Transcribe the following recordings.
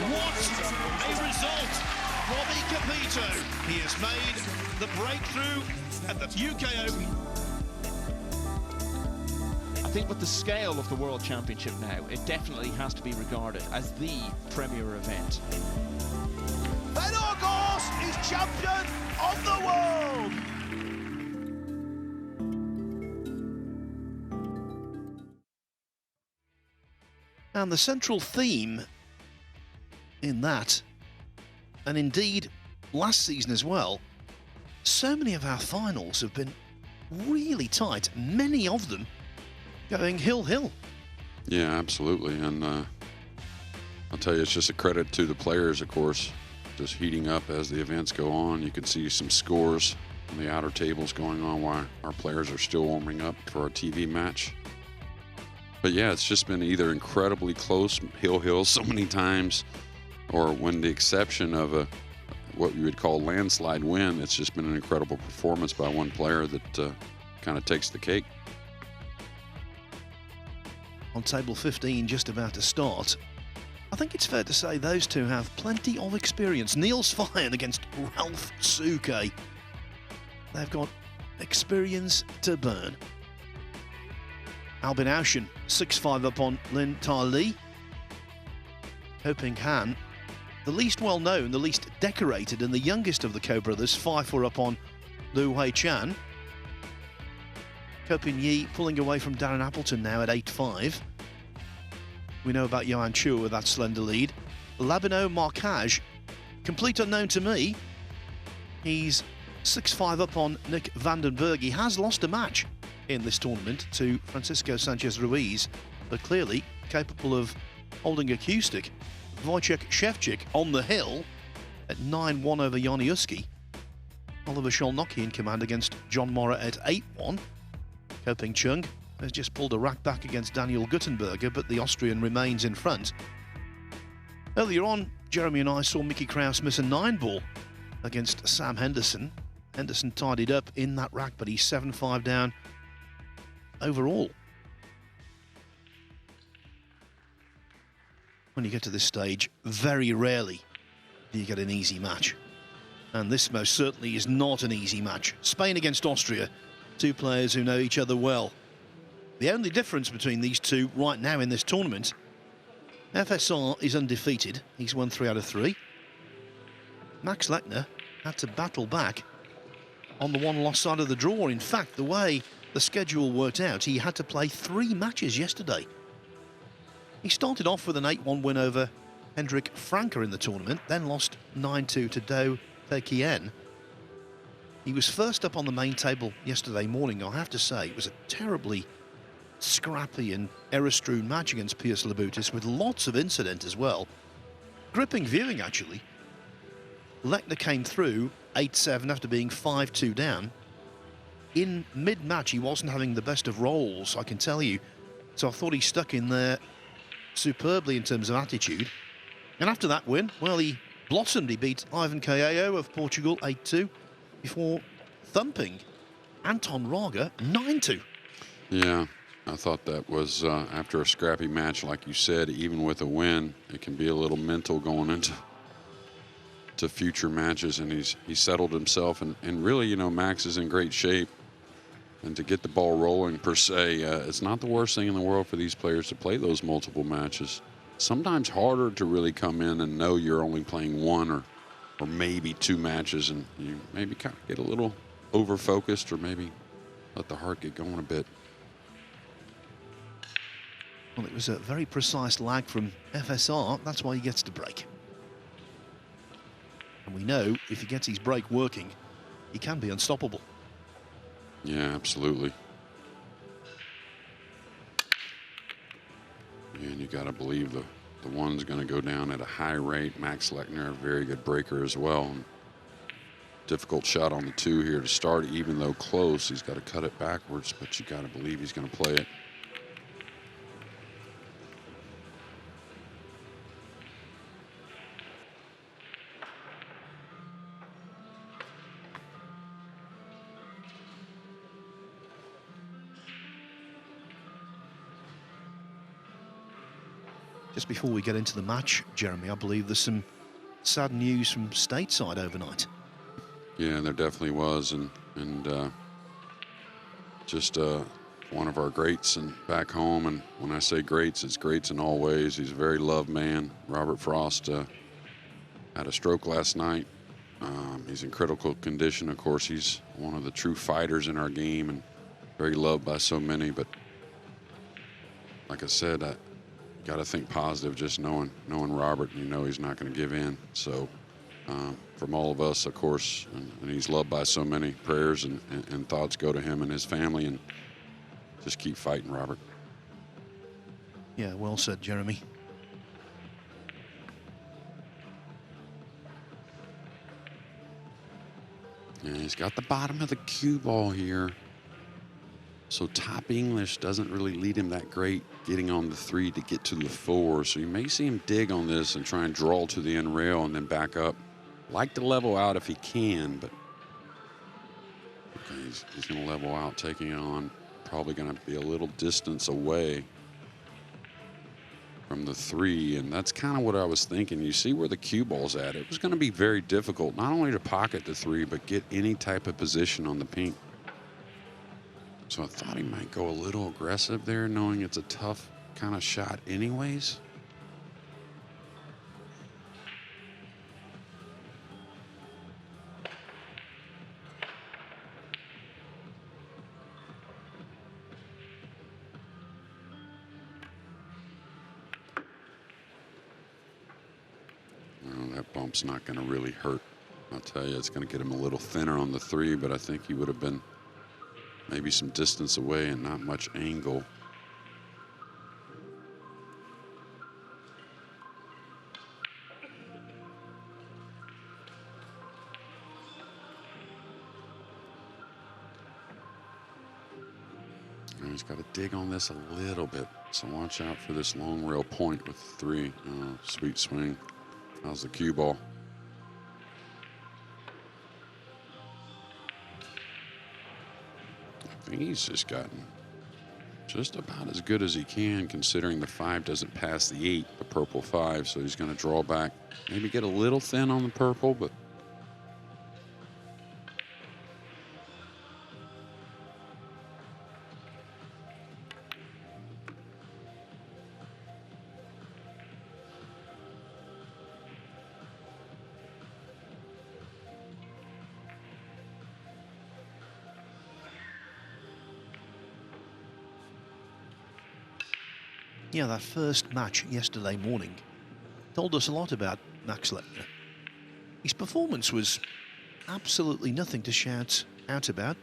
What a result! Robbie Capito, he has made the breakthrough at the UK Open. I think with the scale of the World Championship now, it definitely has to be regarded as the premier event. Van August is champion of the world! And the central theme in that, and indeed last season as well, so many of our finals have been really tight, many of them going hill-hill. Yeah, absolutely. And I'll tell you, it's just a credit to the players, of course, just heating up as the events go on. You can see some scores on the outer tables going on while our players are still warming up for our TV match. But yeah, it's just been either incredibly close, hill so many times, or when the exception of what you would call landslide win, it's just been an incredible performance by one player that kind of takes the cake. On table 15, just about to start, I think it's fair to say those two have plenty of experience. Niels Feijen against Ralph Souquet. They've got experience to burn. Albin Auschen, 6-5 up on Lin Ta Li. Ho Ping Han, the least well-known, the least decorated, and the youngest of the Ko brothers, 5-4 up on Liu Hui Chan. Ko Ping Yi pulling away from Darren Appleton now at 8-5. We know about Johan Chua with that slender lead. Labino Marcage, complete unknown to me. He's 6-5 up on Nick Vandenberg. He has lost a match in this tournament to Francisco Sanchez Ruiz, but clearly capable of holding a cue stick. Wojciech Szewczyk on the hill at 9-1 over Joniuski. Oliver Szolnocki in command against John Morra at 8-1. Ko Ping Chung has just pulled a rack back against Daniel Guttenberger, but the Austrian remains in front. Earlier on, Jeremy and I saw Mickey Kraus miss a 9-ball against Sam Henderson. Henderson tidied up in that rack, but he's 7-5 down overall. When you get to this stage, very rarely do you get an easy match. And this most certainly is not an easy match. Spain against Austria, two players who know each other well. The only difference between these two right now in this tournament, FSR is undefeated. He's won 3 out of 3. Max Lechner had to battle back on the one-loss side of the draw. In fact, the way the schedule worked out, he had to play 3 matches yesterday. He started off with an 8-1 win over Hendrik Franker in the tournament, then lost 9-2 to Do Tae-Kien. He was first up on the main table yesterday morning. I have to say, it was a terribly scrappy and error-strewn match against Pius Labutis, with lots of incident as well. Gripping viewing, actually. Lechner came through 8-7 after being 5-2 down. In mid-match, he wasn't having the best of rolls, I can tell you. So I thought he stuck in there superbly in terms of attitude. And after that win, well, he blossomed. He beat Ivan Caello of Portugal 8-2 before thumping Anton Raga 9-2. Yeah, I thought that was after a scrappy match, like you said, even with a win, it can be a little mental going into future matches, and he settled himself, and really, you know, Max is in great shape, and to get the ball rolling per se, it's not the worst thing in the world for these players to play those multiple matches. Sometimes harder to really come in and know you're only playing 1 or maybe 2 matches, and you maybe kind of get a little over-focused, or maybe let the heart get going a bit. Well, it was a very precise lag from FSR. That's why he gets to break. And we know if he gets his break working, he can be unstoppable. Yeah, absolutely. And you got to believe the one's going to go down at a high rate. Max Lechner, a very good breaker as well. And difficult shot on the 2 here to start, even though close. He's got to cut it backwards, but you got to believe he's going to play it. Just before we get into the match, Jeremy, I believe there's some sad news from stateside overnight. Yeah, there definitely was, and just one of our greats and back home. And when I say greats, it's greats in all ways. He's a very loved man. Robert Frost had a stroke last night. He's in critical condition. Of course, he's one of the true fighters in our game and very loved by so many. But like I said, I got to think positive. Just knowing Robert, you know he's not going to give in. So from all of us, of course, and he's loved by so many. Prayers and thoughts go to him and his family, and just keep fighting, Robert. Yeah, well said, Jeremy. Yeah, he's got the bottom of the cue ball here. So top English doesn't really lead him that great getting on the 3 to get to the 4. So you may see him dig on this and try and draw to the end rail and then back up. Like to level out if he can, but okay, he's going to level out, taking it on. Probably going to be a little distance away from the 3, and that's kind of what I was thinking. You see where the cue ball's at. It was going to be very difficult, not only to pocket the 3, but get any type of position on the pink. So I thought he might go a little aggressive there, knowing it's a tough kind of shot anyways. That bump's not going to really hurt. I'll tell you, it's going to get him a little thinner on the 3, but I think he would have been maybe some distance away and not much angle. And he's got to dig on this a little bit, so watch out for this long rail point with the 3. Oh, sweet swing. How's the cue ball? I think he's just gotten just about as good as he can, considering the 5 doesn't pass the 8, the purple 5. So he's going to draw back, maybe get a little thin on the purple, but Yeah, that first match yesterday morning told us a lot about Max Lechner. His performance was absolutely nothing to shout out about,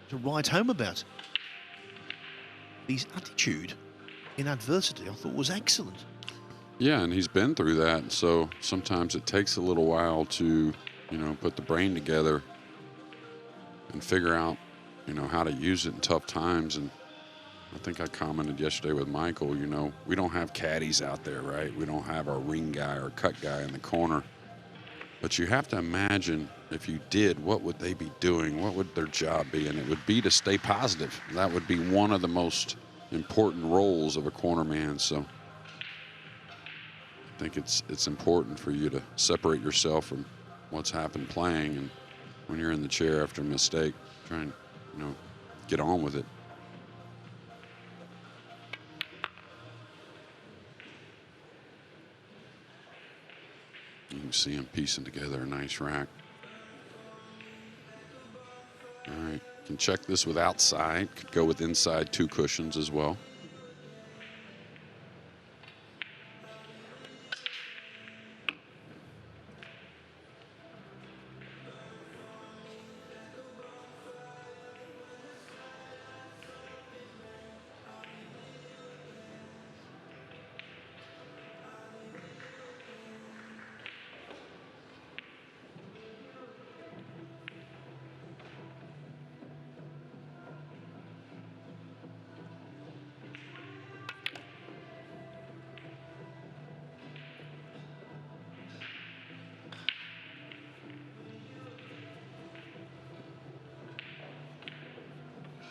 to write home about. His attitude in adversity, I thought, was excellent. yeah, and he's been through that. So sometimes it takes a little while to, put the brain together and figure out, how to use it in tough times. And I think I commented yesterday with Michael, we don't have caddies out there, right? We don't have our ring guy or cut guy in the corner. But you have to imagine if you did, what would they be doing? What would their job be? And it would be to stay positive. That would be one of the most important roles of a cornerman. So I think it's important for you to separate yourself from what's happened playing. And when you're in the chair after a mistake, try and, get on with it. You can see him piecing together a nice rack. All right, can check this with outside. Could go with inside 2 cushions as well.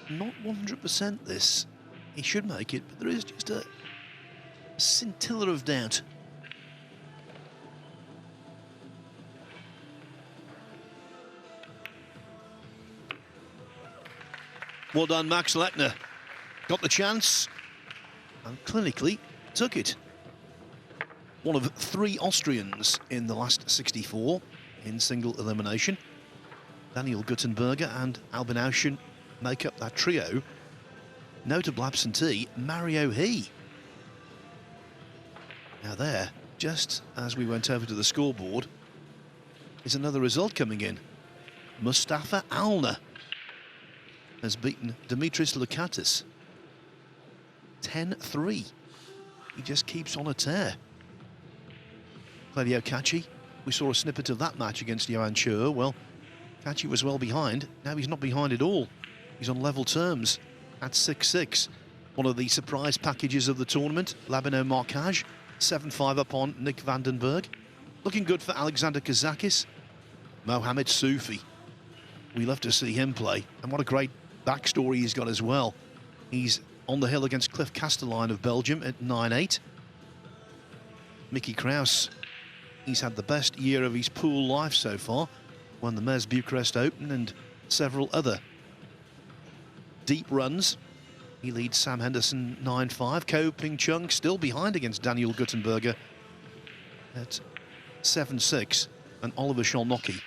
Not 100% this. He should make it, but there is just a scintilla of doubt. Well done, Max Lechner. Got the chance and clinically took it. One of 3 Austrians in the last 64 in single elimination. Daniel Guttenberger and Albin Auschen make up that trio. Notable absentee, Mario He. Now there, just as we went over to the scoreboard, is another result coming in. Mustafa Alner has beaten Dimitris Lukatis 10-3. He just keeps on a tear. Claudio Cacci, we saw a snippet of that match against Johan Chur. Well, Cacci was well behind. Now he's not behind at all. He's on level terms at 6-6. One of the surprise packages of the tournament, Labino Marcage, 7-5 up on Nick Vandenberg. Looking good for Alexander Kazakis. Mohamed Soufi. We love to see him play. And what a great backstory he's got as well. He's on the hill against Cliff Castelline of Belgium at 9-8. Mickey Kraus, he's had the best year of his pool life so far. Won the Mes Bucharest Open and several other deep runs. He leads Sam Henderson 9-5. Ko Ping Chung still behind against Daniel Guttenberger at 7-6. And Oliver Sholnocki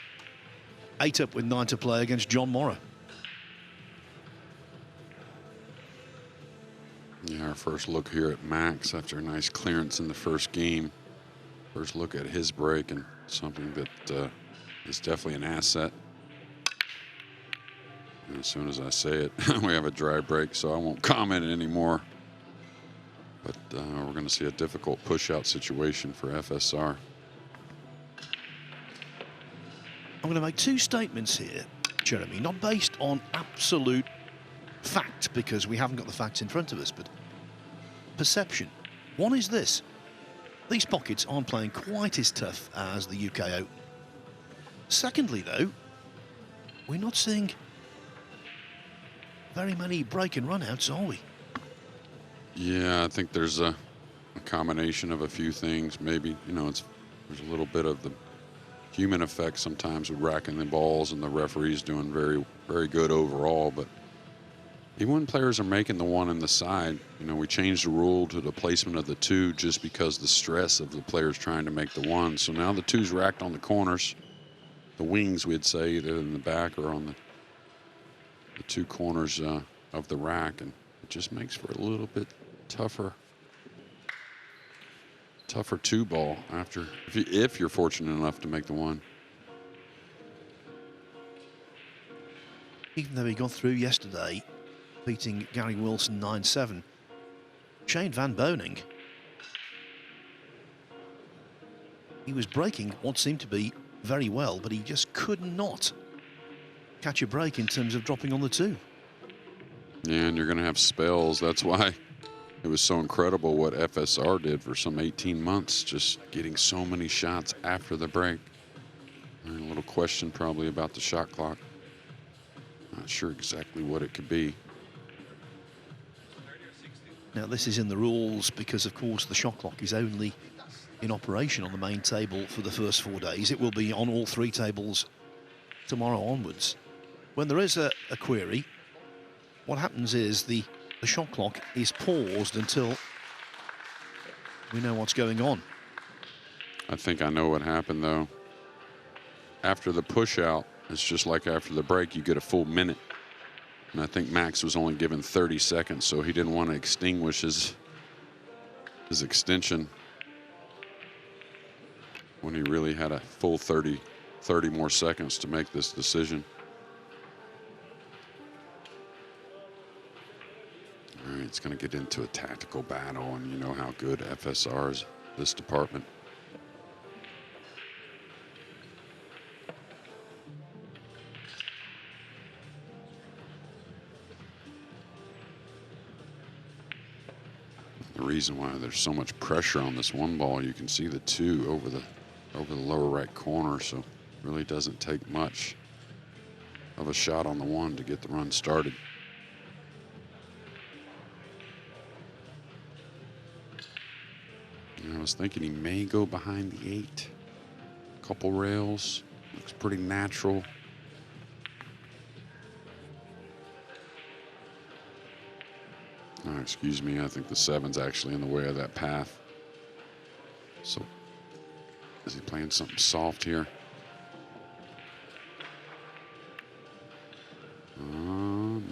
8 up with 9 to play against John Morrow. Yeah, our first look here at Max after a nice clearance in the first game. First look at his break, and something that is definitely an asset. And as soon as I say it, we have a dry break, so I won't comment anymore. But we're going to see a difficult push-out situation for FSR. I'm going to make 2 statements here, Jeremy, not based on absolute fact, because we haven't got the facts in front of us, but perception. One is this: these pockets aren't playing quite as tough as the UK Open. Secondly, though, we're not seeing very many break and run-outs, are we? Yeah, I think there's a combination of a few things. Maybe, you know, there's a little bit of the human effect sometimes with racking the balls, and the referees doing very, very good overall. But even when players are making the 1 and the side, you know, we changed the rule to the placement of the 2 just because the stress of the players trying to make the 1. So now the 2's racked on the corners, the wings, we'd say, either in the back or on the 2 corners of the rack, and it just makes for a little bit tougher 2 ball after, if you're fortunate enough to make the 1. Even though he got through yesterday, beating Gary Wilson 9-7, Shane Van Boning, he was breaking what seemed to be very well, but he just could not catch a break in terms of dropping on the 2. Yeah, and you're going to have spells. That's why it was so incredible what FSR did for some 18 months, just getting so many shots after the break. And a little question probably about the shot clock. Not sure exactly what it could be. Now, this is in the rules because, of course, the shot clock is only in operation on the main table for the first 4 days. It will be on all 3 tables tomorrow onwards. When there is a query, what happens is the shot clock is paused until we know what's going on. I think I know what happened, though. After the push out, it's just like after the break, you get a full minute. And I think Max was only given 30 seconds, so he didn't want to extinguish his extension when he really had a full 30 more seconds to make this decision. All right, it's going to get into a tactical battle, and you know how good FSR is, this department. The reason why there's so much pressure on this 1 ball, you can see the 2 over the lower right corner, so really doesn't take much of a shot on the 1 to get the run started. I was thinking he may go behind the 8. Couple rails. Looks pretty natural. Oh, excuse me. I think the 7's actually in the way of that path. So, is he playing something soft here?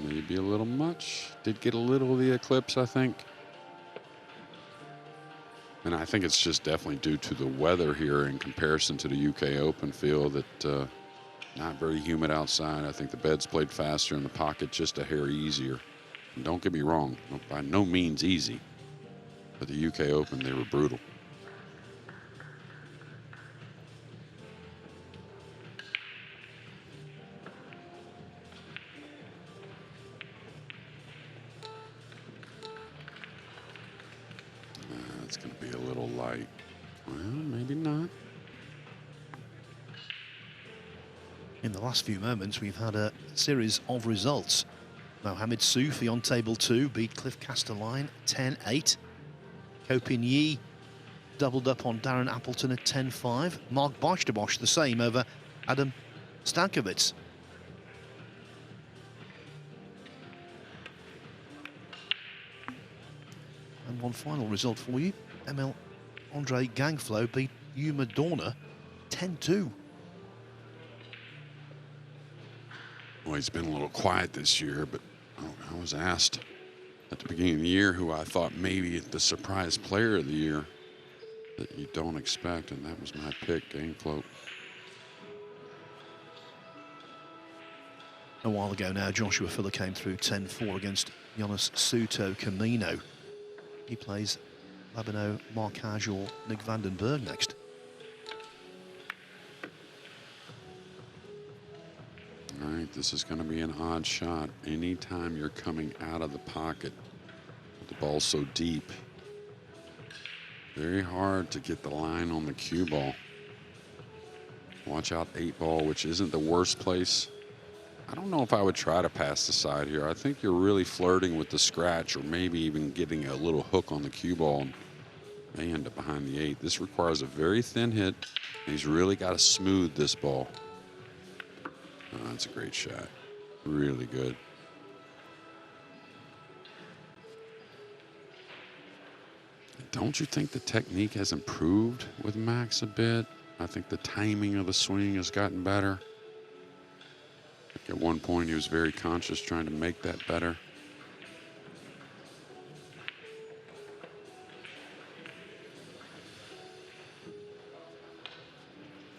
Maybe a little much. Did get a little of the eclipse, I think. And I think it's just definitely due to the weather here in comparison to the UK Open field that not very humid outside. I think the bed's played faster and the pocket just a hair easier. And don't get me wrong, by no means easy. But the UK Open, they were brutal. It's going to be a little light. Well, maybe not. In the last few moments, we've had a series of results. Mohamed Soufi on table 2 beat Cliff Castelline 10-8. Kopin Yi doubled up on Darren Appleton at 10-5. Mark Bosch the same over Adam Stankovic. And one final result for you. ML Andre Gangflow beat Yuma Dorner 10-2. Well, he's been a little quiet this year, but I was asked at the beginning of the year who I thought maybe the surprise player of the year that you don't expect, and that was my pick, Gangflow. A while ago now, Joshua Filler came through 10-4 against Jonas Suto Camino. He plays Labino Marcage or Nick Vandenberg next. All right, this is going to be an odd shot. Anytime you're coming out of the pocket, the ball's so deep, very hard to get the line on the cue ball. Watch out 8 ball, which isn't the worst place. I don't know if I would try to pass the side here. I think you're really flirting with the scratch or maybe even getting a little hook on the cue ball and may end up behind the 8. This requires a very thin hit, and he's really got to smooth this ball. Oh, that's a great shot. Really good. Don't you think the technique has improved with Max a bit? I think the timing of the swing has gotten better. At one point, he was very conscious trying to make that better.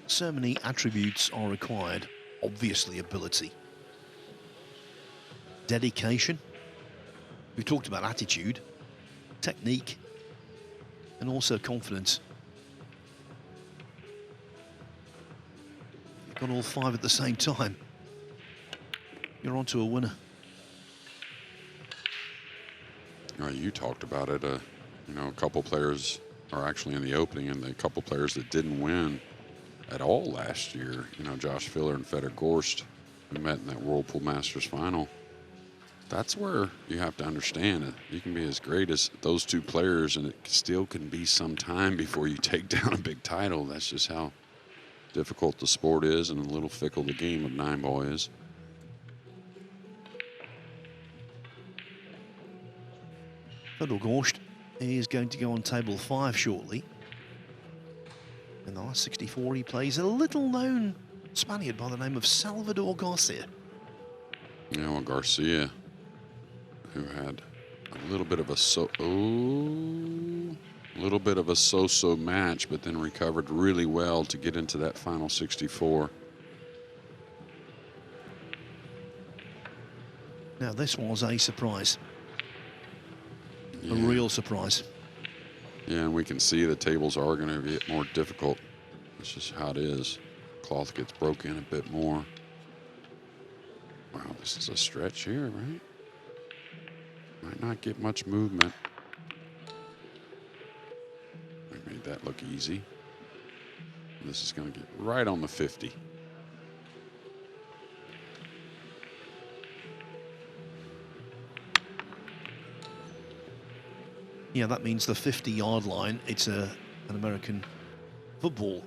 So many attributes are required. Obviously, ability, dedication. We talked about attitude, technique, and also confidence. You've got all 5 at the same time. You're on to a winner. You talked about it. You know, a couple players are actually in the opening, and the couple players that didn't win at all last year. You know, Josh Filler and Fedor Gorst, who met in that Whirlpool Masters final. That's where you have to understand it. You can be as great as those 2 players, and it still can be some time before you take down a big title. That's just how difficult the sport is and a little fickle the game of 9 ball is. Fedor Gorst is going to go on table 5 shortly. In the last 64, he plays a little-known Spaniard by the name of Salvador Garcia. Yeah, well, Garcia, who had a little bit of a so-so match, but then recovered really well to get into that final 64. Now, this was a surprise. Yeah. A real surprise. Yeah, and we can see the tables are going to get more difficult. That's just how it is. Cloth gets broken a bit more. Wow, this is a stretch here, right? Might not get much movement. We made that look easy. This is going to get right on the 50. Yeah, that means the 50-yard line. It's a an American football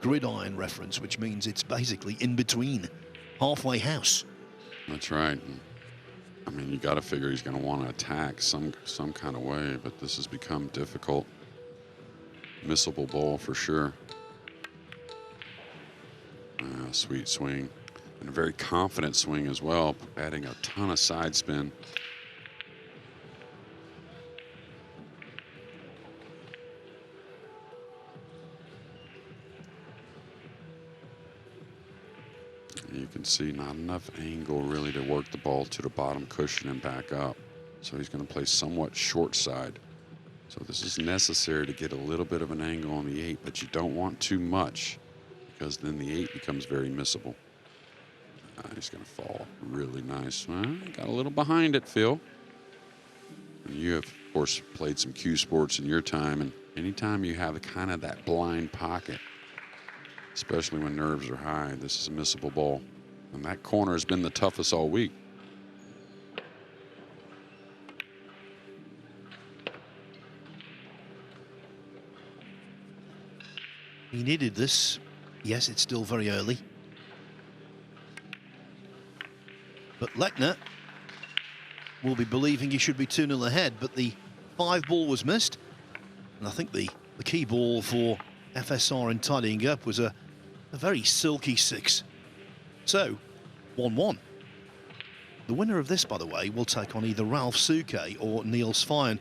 gridiron reference, which means it's basically in between, halfway house. That's right. I mean, you got to figure he's going to want to attack some kind of way, but this has become difficult. Missable ball for sure. Sweet swing. And a very confident swing as well, adding a ton of side spin. You can see not enough angle really to work the ball to the bottom cushion and back up. So he's going to play somewhat short side. So this is necessary to get a little bit of an angle on the 8, but you don't want too much because then the 8 becomes very missable. He's going to fall really nice. Got a little behind it, Phil. And you have, of course, played some cue sports in your time, and anytime you have kind of that blind pocket, especially when nerves are high, this is a missable ball. And that corner has been the toughest all week. He needed this. Yes, it's still very early. But Lechner will be believing he should be 2-0 ahead, but the 5 ball was missed. And I think the key ball for FSR in tidying up was a very silky 6. So, 1-1. The winner of this, by the way, will take on either Ralph Suke or Neil Svyan.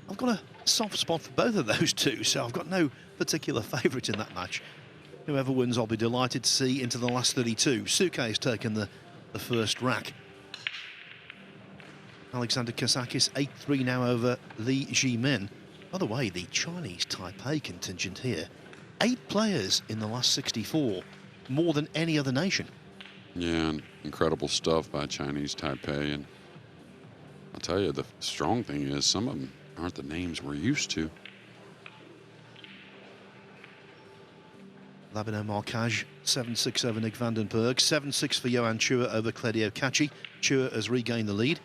I've got a soft spot for both of those two, so I've got no particular favourite in that match. Whoever wins, I'll be delighted to see into the last 32. Suke has taken the first rack. Alexander Kasakis 8-3 now over Li Jimin. By the way, the Chinese Taipei contingent here, 8 players in the last 64, more than any other nation. Yeah, incredible stuff by Chinese Taipei. And I'll tell you, the strong thing is some of them aren't the names we're used to. Labino Marcage, 7-6 over Nick van den Berg, 7-6 for Johan Chua over Claudio Cacci. Chua has regained the lead.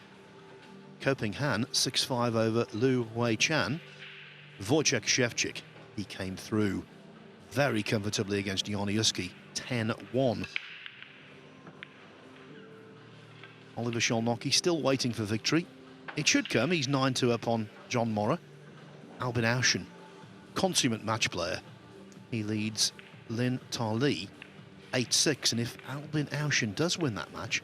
Koping Han, 6-5 over Liu Wei Chan. Wojciech Szewczyk, he came through very comfortably against Joniuski, 10-1. Oliver Szolnocki still waiting for victory. It should come, he's 9-2 up on John Morra. Albin Auschen, consummate match player. He leads Lin Ta-Li 8-6, and if Albin Auschen does win that match,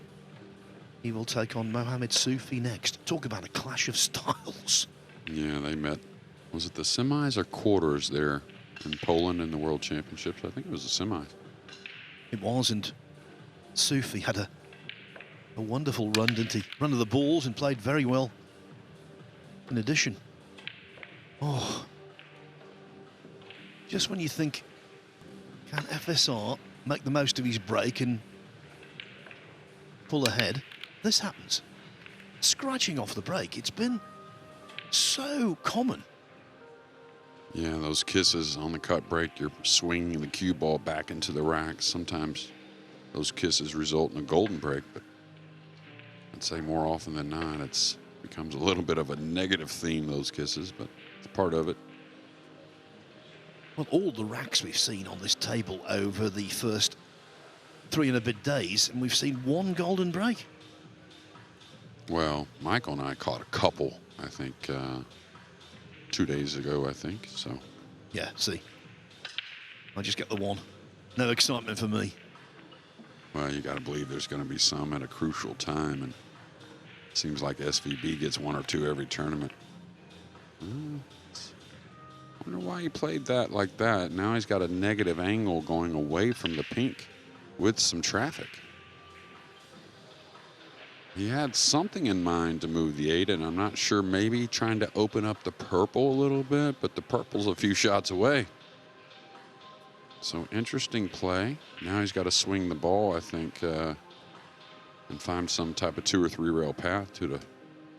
he will take on Mohamed Soufi next. Talk about a clash of styles. Yeah, they met, was it the semis or quarters there in Poland in the World Championships? I think it was the semis. It was, and Soufi had a wonderful run, didn't he? Run of the balls and played very well. In addition, just when you think, can FSR make the most of his break and pull ahead, this happens. Scratching off the break, it's been so common. Yeah, those kisses on the cut break, you're swinging the cue ball back into the rack. Sometimes those kisses result in a golden break, but I'd say more often than not, it becomes a little bit of a negative theme, those kisses, but it's part of it. Well, all the racks we've seen on this table over the first 3 and a bit days, and we've seen 1 golden break. Well, Michael and I caught a couple, I think, 2 days ago, I think, so. Yeah, see. I just get the 1. No excitement for me. Well, you got to believe there's going to be some at a crucial time, and it seems like SVB gets 1 or 2 every tournament. I wonder why he played that like that. Now he's got a negative angle going away from the pink with some traffic. He had something in mind to move the 8, and I'm not sure, maybe trying to open up the purple a little bit, but the purple's a few shots away. So interesting play. Now he's got to swing the ball, I think, and find some type of 2 or 3 rail path to the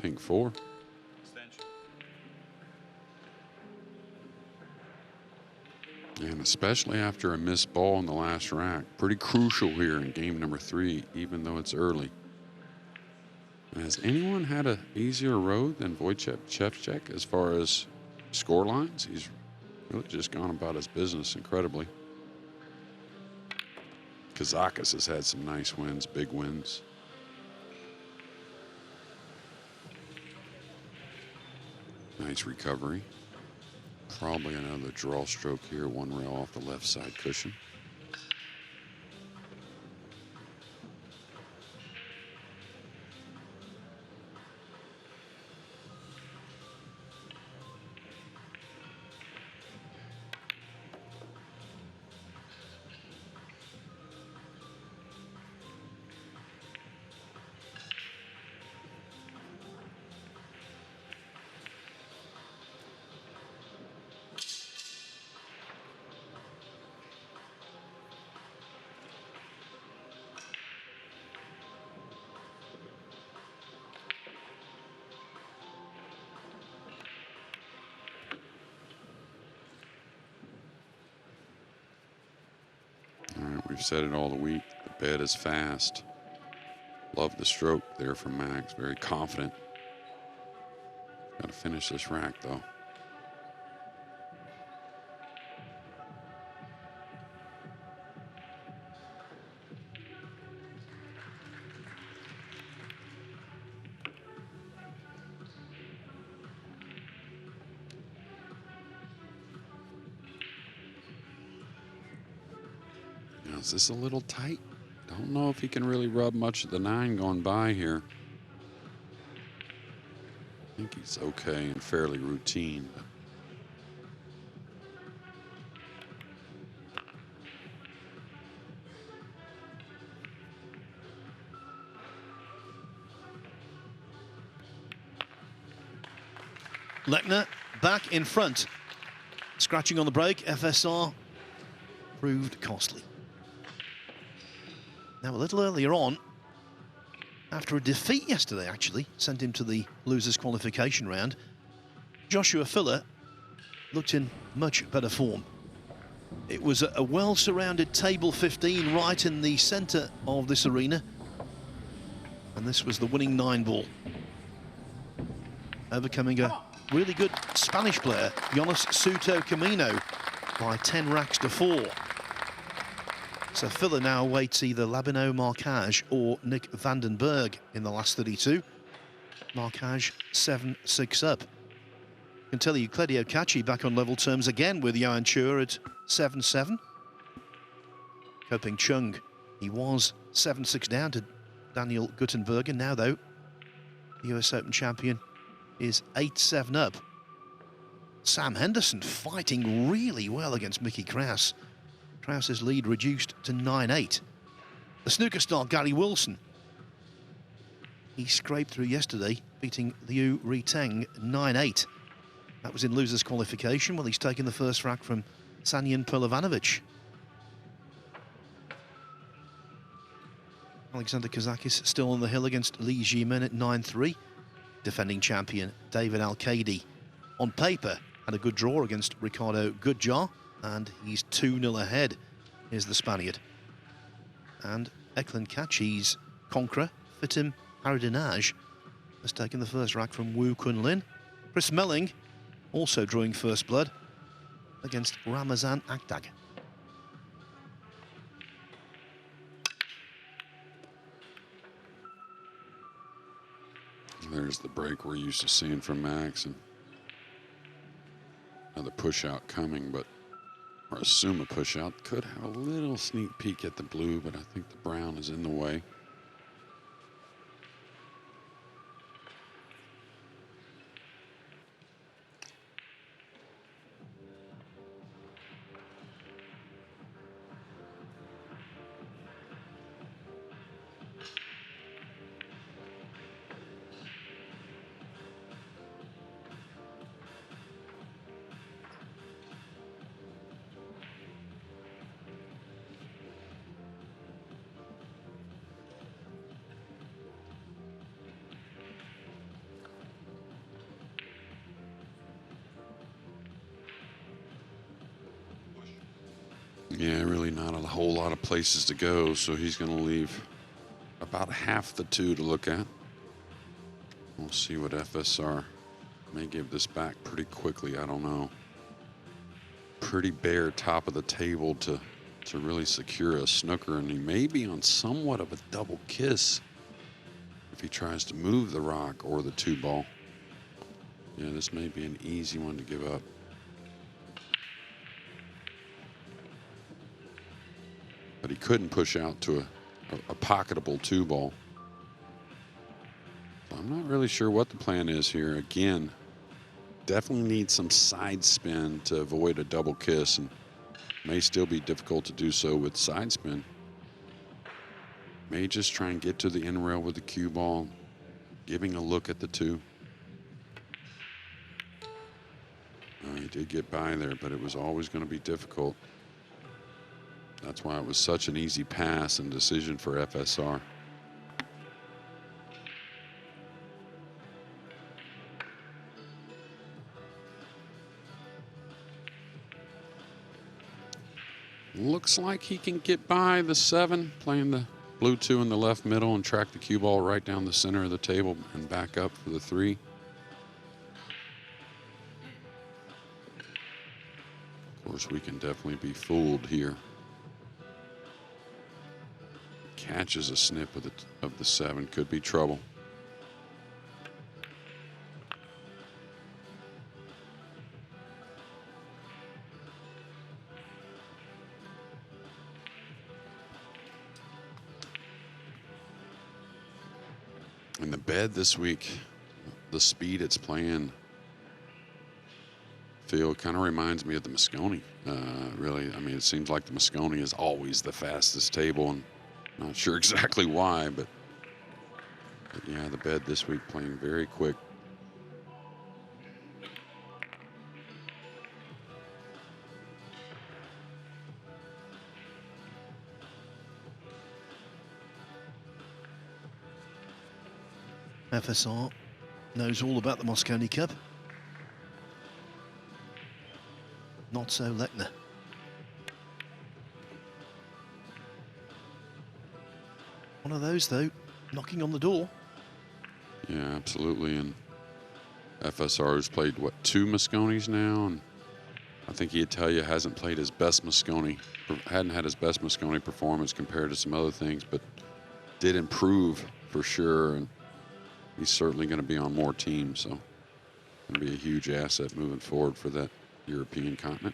pink 4. And especially after a missed ball in the last rack. Pretty crucial here in game number 3, even though it's early. And has anyone had an easier road than Wojciech Szewczyk as far as score lines? He's Really just gone about his business incredibly. Kazakis has had some nice wins, big wins. Nice recovery. Probably another draw stroke here, one rail off the left side cushion. We've said it all the week. The bed is fast. Love the stroke there from Max. Very confident. Got to finish this rack, though. Is this a little tight? Don't know if he can really rub much of the 9 going by here. I think he's okay and fairly routine. Lechner back in front. Scratching on the brake, FSR proved costly. Now, a little earlier on, after a defeat yesterday, actually, sent him to the losers' qualification round, Joshua Filler looked in much better form. It was a well-surrounded table 15 right in the centre of this arena, and this was the winning 9-ball. Overcoming a really good Spanish player, Jonas Suto Camino, by 10 racks to 4. So Filler now awaits either Labino Marquage or Nick Vandenberg in the last 32. Marquage 7-6 up. I can tell you Claudio Cacci back on level terms again with Johan Chur at 7-7. Koping Chung, he was 7-6 down to Daniel Guttenberger. Now though, the US Open champion is 8-7 up. Sam Henderson fighting really well against Mickey Kraus. Kraus's lead reduced to 9-8. The snooker star Gary Wilson, he scraped through yesterday, beating Liu Riteng 9-8. That was in losers qualification. Well, he's taken the first rack from Sanyan Perlovanovic. Alexander Kazakis still on the hill against Li Jimen at 9-3. Defending champion David Al-Qaidi on paper had a good draw against Ricardo Goodjar, and he's 2-0 ahead. Here's the Spaniard. And Eklund Kachi's conqueror, Fitim Haradinaj, has taken the first rack from Wu Kunlin. Chris Melling also drawing first blood against Ramazan Akhdag. There's the break we're used to seeing from Max, and another push out coming, but or assume a push out. Could have a little sneak peek at the blue, but I think the brown is in the way. Yeah, really not a whole lot of places to go, so he's going to leave about half the 2 to look at. We'll see what FSR may give this back pretty quickly. I don't know. pretty bare top of the table to really secure a snooker, and he may be on somewhat of a double kiss if he tries to move the rock or the 2-ball. Yeah, this may be an easy one to give up. But he couldn't push out to a pocketable 2-ball. So I'm not really sure what the plan is here. Again, definitely needs some side spin to avoid a double kiss, and may still be difficult to do so with side spin. May just try and get to the end rail with the cue ball, giving a look at the 2. He did get by there, but it was always going to be difficult. That's why it was such an easy pass and decision for FSR. Looks like he can get by the 7, playing the blue 2 in the left middle and track the cue ball right down the center of the table and back up for the 3. Of course, we can definitely be fooled here. Catches a snip of the 7, could be trouble. And the bed this week, the speed it's playing, field kind of reminds me of the Mosconi. Really, I mean, it seems like the Mosconi is always the fastest table, and not sure exactly why, but yeah, the bed this week playing very quick. FSR knows all about the Mosconi Cup. Not so Lechner. One of those, though, knocking on the door. Yeah, absolutely. And FSR has played, what, 2 Mosconis now? And I think he'd tell you hasn't played his best Mosconi, hadn't had his best Mosconi performance compared to some other things, but did improve for sure. And he's certainly going to be on more teams, so going to be a huge asset moving forward for that European continent.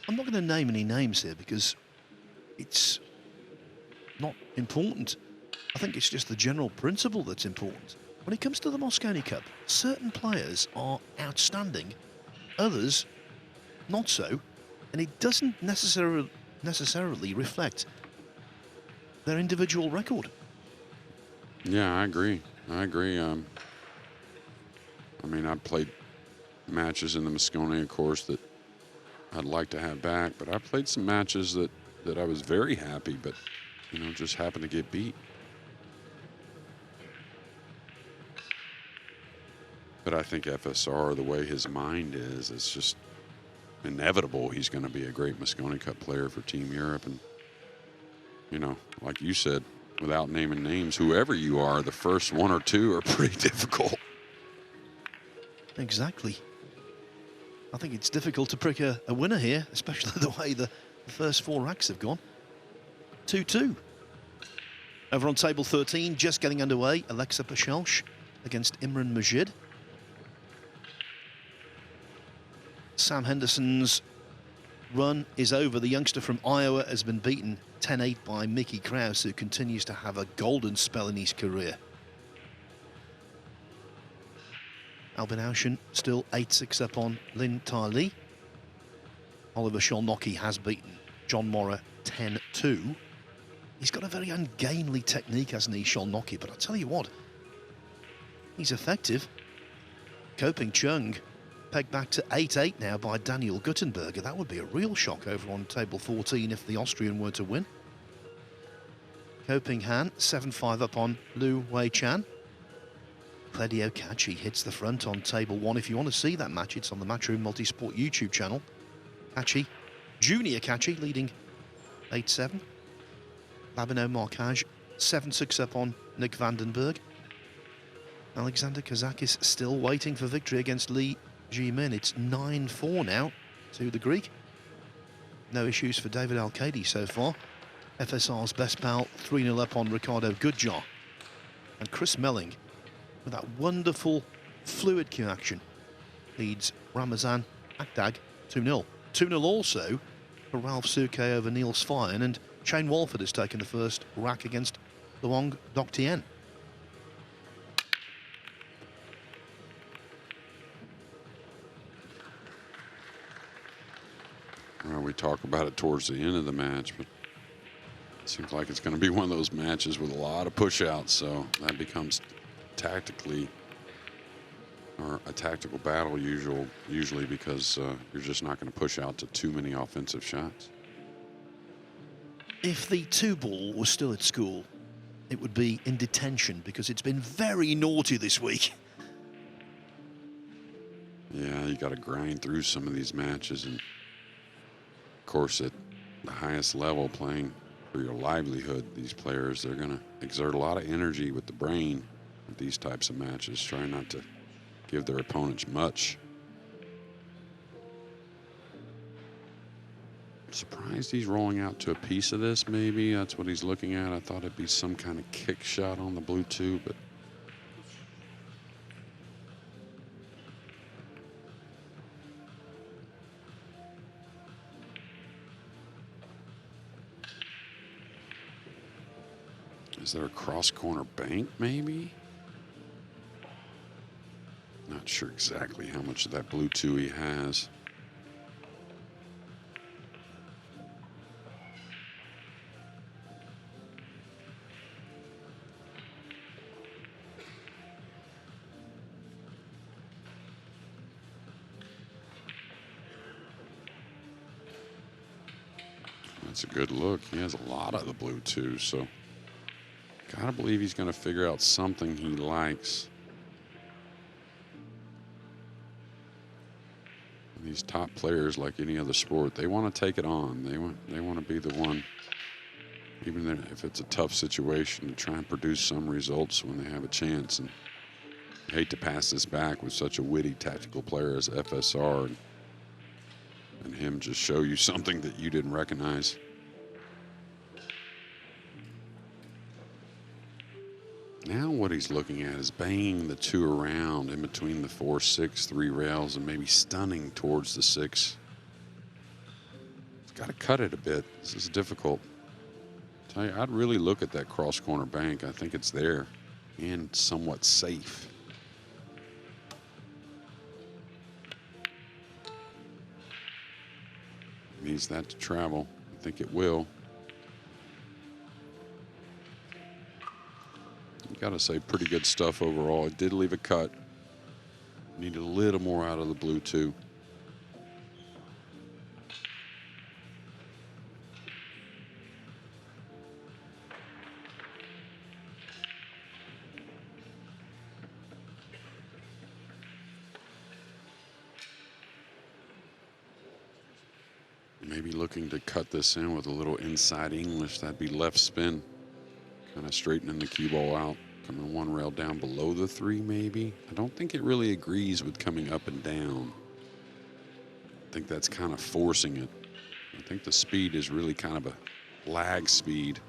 I'm not going to name any names here because it's not important. I think it's just the general principle that's important. When it comes to the Mosconi Cup, certain players are outstanding, others not so, and it doesn't necessarily reflect their individual record. Yeah, I agree. I mean, I've played matches in the Mosconi, of course, that I'd like to have back, but I played some matches that I was very happy, but, you know, just happened to get beat. But I think FSR, the way his mind is, it's just inevitable he's going to be a great Mosconi Cup player for Team Europe. And, you know, like you said, without naming names, whoever you are, the first 1 or 2 are pretty difficult. Exactly. I think it's difficult to pick a winner here, especially the way the first 4 racks have gone. 2-2. Over on table 13, just getting underway, Alexa Pachelsh against Imran Majid. Sam Henderson's run is over. The youngster from Iowa has been beaten 10-8 by Mickey Krause, who continues to have a golden spell in his career. Albin Auschen still 8-6 up on Lin Tai Li. Oliver Sholnocki has beaten John Morra 10-2. He's got a very ungainly technique, hasn't he, Sholnocki? But I tell you what, he's effective. Koping Chung pegged back to 8-8 now by Daniel Guttenberger. That would be a real shock over on table 14 if the Austrian were to win. Koping Han 7-5 up on Lu Wei Chan. Claudio Cacci hits the front on table 1. If you want to see that match, it's on the Matchroom Multisport YouTube channel. Cacci, Junior Cacci, leading 8-7. Labino Marcage 7-6 up on Nick Vandenberg. Alexander Kazakis still waiting for victory against Lee Ji-min. It's 9-4 now to the Greek. no issues for David Al-Kaidi so far. FSR's best pal 3-0 up on Ricardo Goodjar. And Chris Melling, with that wonderful fluid cue action, leads Ramazan Akdag 2-0. 2-0 also for Ralph Suke over Neil Svyan, and Shane Walford has taken the first rack against Luong Doc Tien. Well, we talk about it towards the end of the match, but it seems like it's going to be one of those matches with a lot of push-outs, so that becomes tactically, or a tactical battle usually because you're just not going to push out to too many offensive shots. If the 2-ball was still at school, it would be in detention because it's been very naughty this week. Yeah, you got to grind through some of these matches, and of course at the highest level, playing for your livelihood, these players, they're going to exert a lot of energy with the brain with these types of matches, trying not to give their opponents much. I'm surprised he's rolling out to a piece of this, maybe. That's what he's looking at. I thought it'd be some kind of kick shot on the blue two, but is there a cross corner bank, maybe? Not sure exactly how much of that blue two he has. That's a good look. He has a lot of the blue two, so gotta believe he's gonna figure out something he likes. These top players, like any other sport, they want to take it on. They want to be the one, even if it's a tough situation, to try and produce some results when they have a chance. And I hate to pass this back with such a witty tactical player as FSR, and him just show you something that you didn't recognize. Now what he's looking at is banging the two around in between the 4-6, 3 rails, and maybe stunning towards the 6. He's got to cut it a bit. This is difficult. Tell you, I'd really look at that cross corner bank. I think it's there and somewhat safe. Needs that to travel. I think it will. Gotta say, pretty good stuff overall. It did leave a cut. Needed a little more out of the blue two. Maybe looking to cut this in with a little inside English. That'd be left spin. Kind of straightening the cue ball out. Coming one rail down below the 3, maybe. I don't think it really agrees with coming up and down. I think that's kind of forcing it. I think the speed is really kind of a lag speed.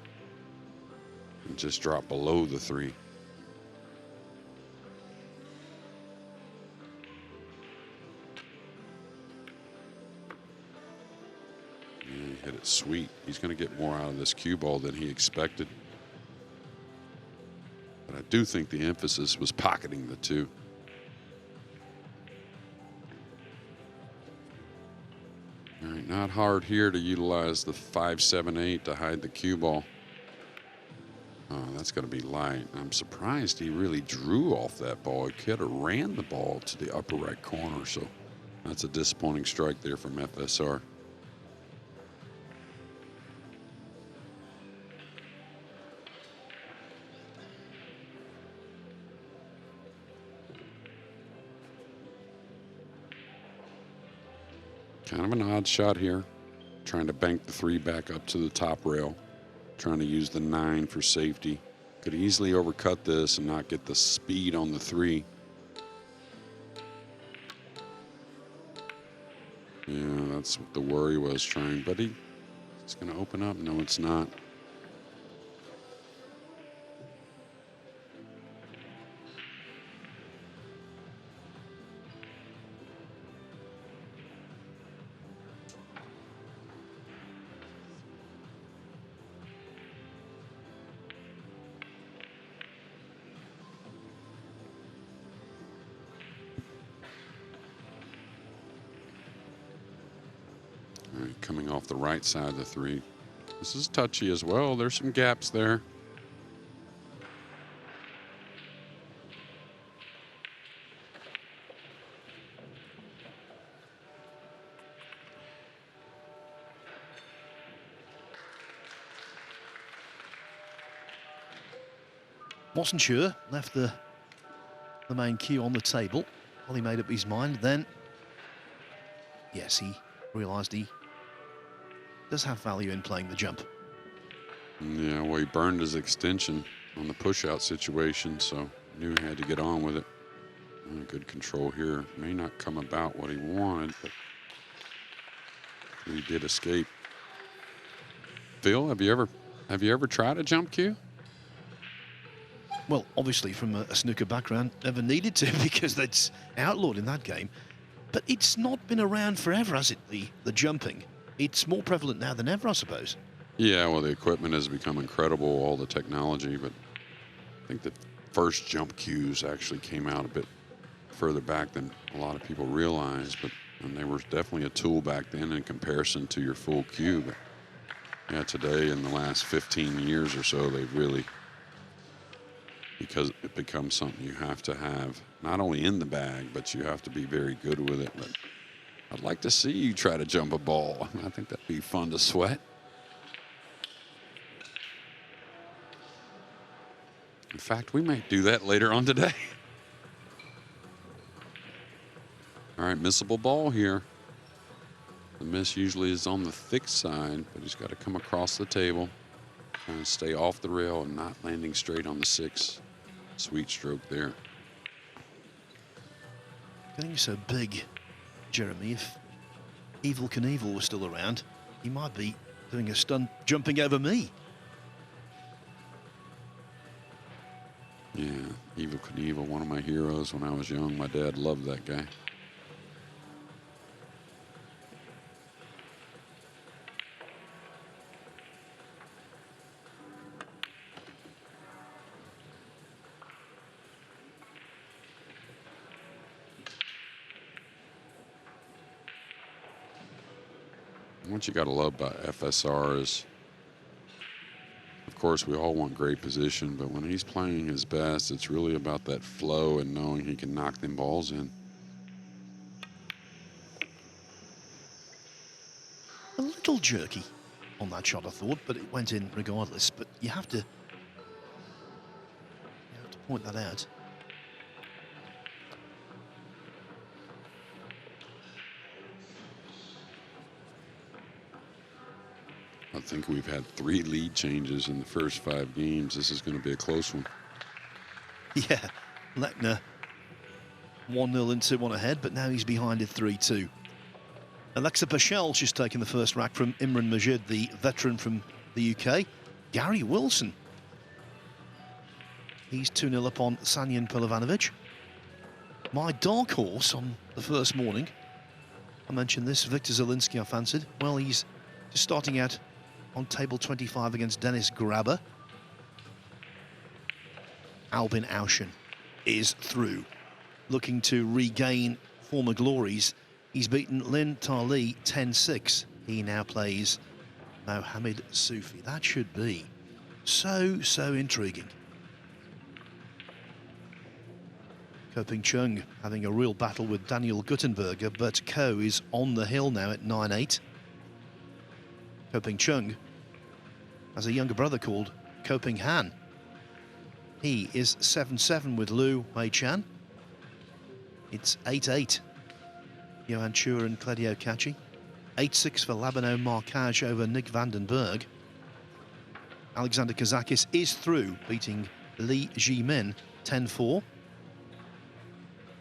And just drop below the 3. Yeah, he hit it sweet. He's going to get more out of this cue ball than he expected. But I do think the emphasis was pocketing the 2. All right, not hard here to utilize the 5-7-8 to hide the cue ball. Oh, that's going to be light. I'm surprised he really drew off that ball. He could have ran the ball to the upper right corner, so that's a disappointing strike there from FSR. Kind of an odd shot here. Trying to bank the 3 back up to the top rail. Trying to use the 9 for safety. Could easily overcut this and not get the speed on the 3. Yeah, that's what the worry was trying. But it's going to open up. No, it's not. All right, coming off the right side of the 3. This is touchy as well. There's some gaps there. Wasn't sure, left the main cue on the table. Well, he made up his mind. Then, yes, he realised he does have value in playing the jump. Yeah, well, he burned his extension on the push-out situation, so knew he had to get on with it. Good control here. May not come about what he wanted, but he did escape. Phil, have you ever tried a jump cue? Well, obviously from a snooker background, never needed to because that's outlawed in that game. But it's not been around forever, has it, the jumping? It's more prevalent now than ever, I suppose. Yeah, well, the equipment has become incredible, all the technology, but I think the first jump cues actually came out a bit further back than a lot of people realize, and they were definitely a tool back then in comparison to your full cue. But yeah, today, in the last 15 years or so, they've really, because it becomes something you have to have not only in the bag, but you have to be very good with it. But I'd like to see you try to jump a ball. I think that'd be fun to sweat. In fact, we might do that later on today. All right, missable ball here. The miss usually is on the thick side, but he's got to come across the table, trying to stay off the rail and not landing straight on the 6. Sweet stroke there. Getting so big, Jeremy, if Evel Knievel was still around, he might be doing a stunt jumping over me. Yeah, Evel Knievel, one of my heroes when I was young. My dad loved that guy. What you got to love about FSR is, of course, we all want great position, but when he's playing his best, it's really about that flow and knowing he can knock them balls in. A little jerky on that shot, I thought, but it went in regardless. But you have to point that out. I think we've had 3 lead changes in the first 5 games. This is going to be a close one. Yeah, Lechner 1-0 into 1 ahead, but now he's behind it 3-2. Alexa Pachel's just taken the first rack from Imran Majid, the veteran from the UK. Gary Wilson. He's 2-0 up on Sanyan Polovanovic. My dark horse on the first morning, I mentioned this, Victor Zielinski I fancied. Well, he's just starting out on table 25 against Dennis Graber. Albin Aushin is through, looking to regain former glories. He's beaten Lin Tali 10-6. He now plays Mohamed Soufi. That should be so intriguing. Ko Ping Chung having a real battle with Daniel Guttenberger, but Ko is on the hill now at 9-8. Ko Ping Chung has a younger brother called Ko Ping Han. He is 7-7 with Liu Wei Chan. It's 8-8. Johan Chua and Claudio Cacci. 8-6 for Labano Marcage over Nick Vandenberg. Alexander Kazakis is through, beating Li Jimin 10-4.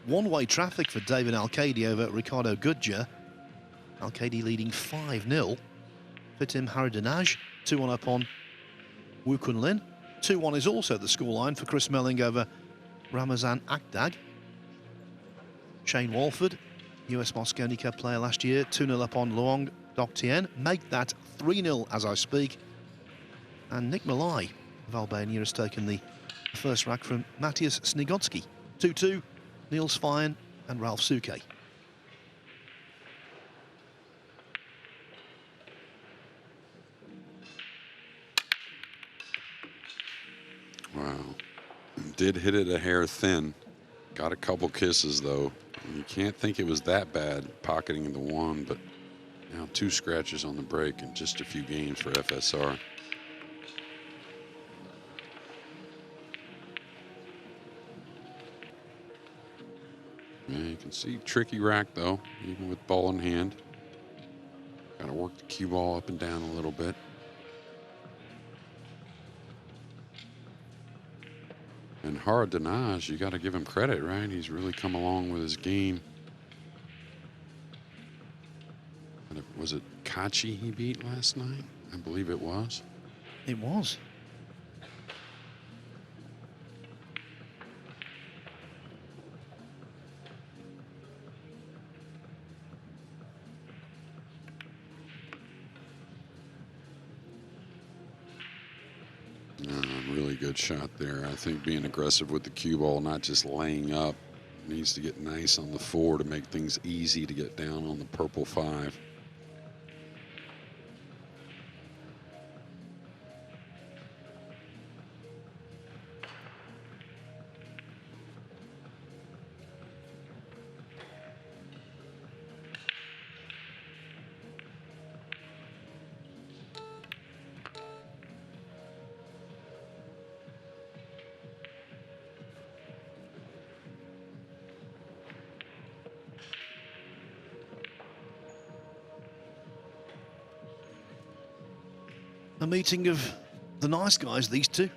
One-way traffic for David Alcadi over Ricardo Gudja. Al-Qaedi leading 5-0. Fitim Haridinaj, 2-1 up on Wu Kun Lin. 2-1 is also the scoreline for Chris Melling over Ramazan Akdag. Shane Walford, US Mosconi player last year, 2-0 up on Luong Dok Tien. Make that 3-0 as I speak. And Nick Malai of Albania has taken the first rack from Matthias Snigodsky. 2-2, Niels Fine and Ralph Suke. Wow. Did hit it a hair thin. Got a couple kisses, though. You can't think it was that bad, pocketing the one, but now 2 scratches on the break in just a few games for FSR. Yeah, you can see tricky rack, though, even with ball in hand. Got to work the cue ball up and down a little bit. And Haridinaj, you got to give him credit, right? He's really come along with his game. Was it Kachi he beat last night? I believe it was. It was. Really good shot there. I think being aggressive with the cue ball, not just laying up, needs to get nice on the 4 to make things easy to get down on the purple 5. A meeting of the nice guys, these two.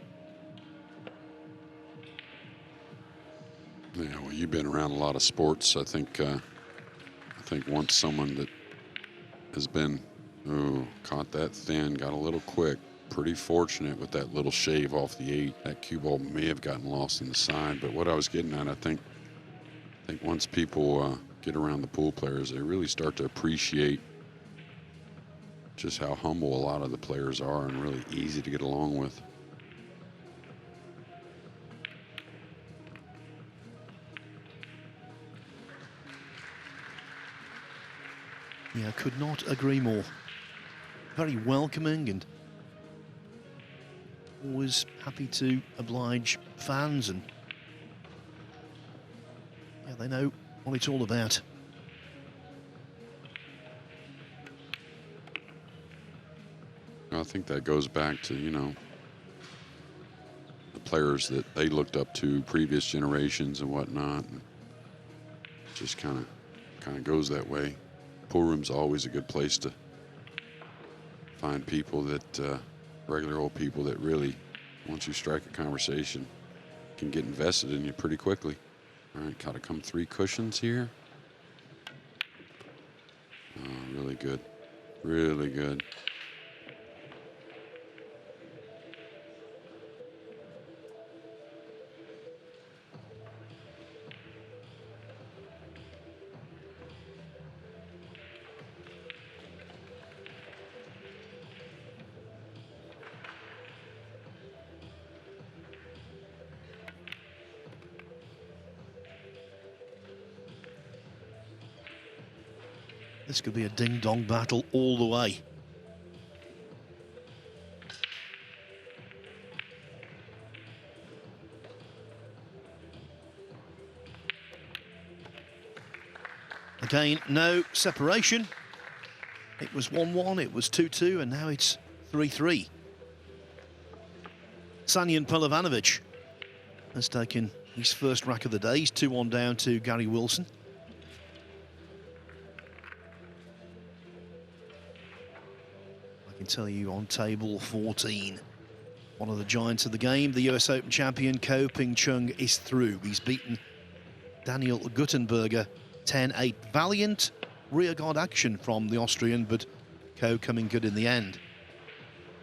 Yeah, well, you've been around a lot of sports. I think once someone that has been, caught that thin, got a little quick, pretty fortunate with that little shave off the 8. That cue ball may have gotten lost in the side, but what I was getting at, I think once people get around the pool players, they really start to appreciate just how humble a lot of the players are and really easy to get along with. Yeah, could not agree more. Very welcoming and always happy to oblige fans, and yeah, they know what it's all about. I think that goes back to, the players that they looked up to, previous generations and whatnot. And just kind of goes that way. Pool room's always a good place to find people that, regular old people that really, once you strike a conversation, can get invested in you pretty quickly. All right, got to come 3 cushions here. Oh, really good. Really good. This could be a ding-dong battle all the way. Again, no separation. It was 1-1, it was 2-2, and now it's 3-3. Sanyan Pelovanovic has taken his first rack of the day. He's 2-1 down to Gary Wilson. I can tell you on table 14, one of the giants of the game, the US Open champion Ko Ping Chung, is through. He's beaten Daniel Guttenberger 10-8. Valiant rearguard action from the Austrian, but Ko coming good in the end.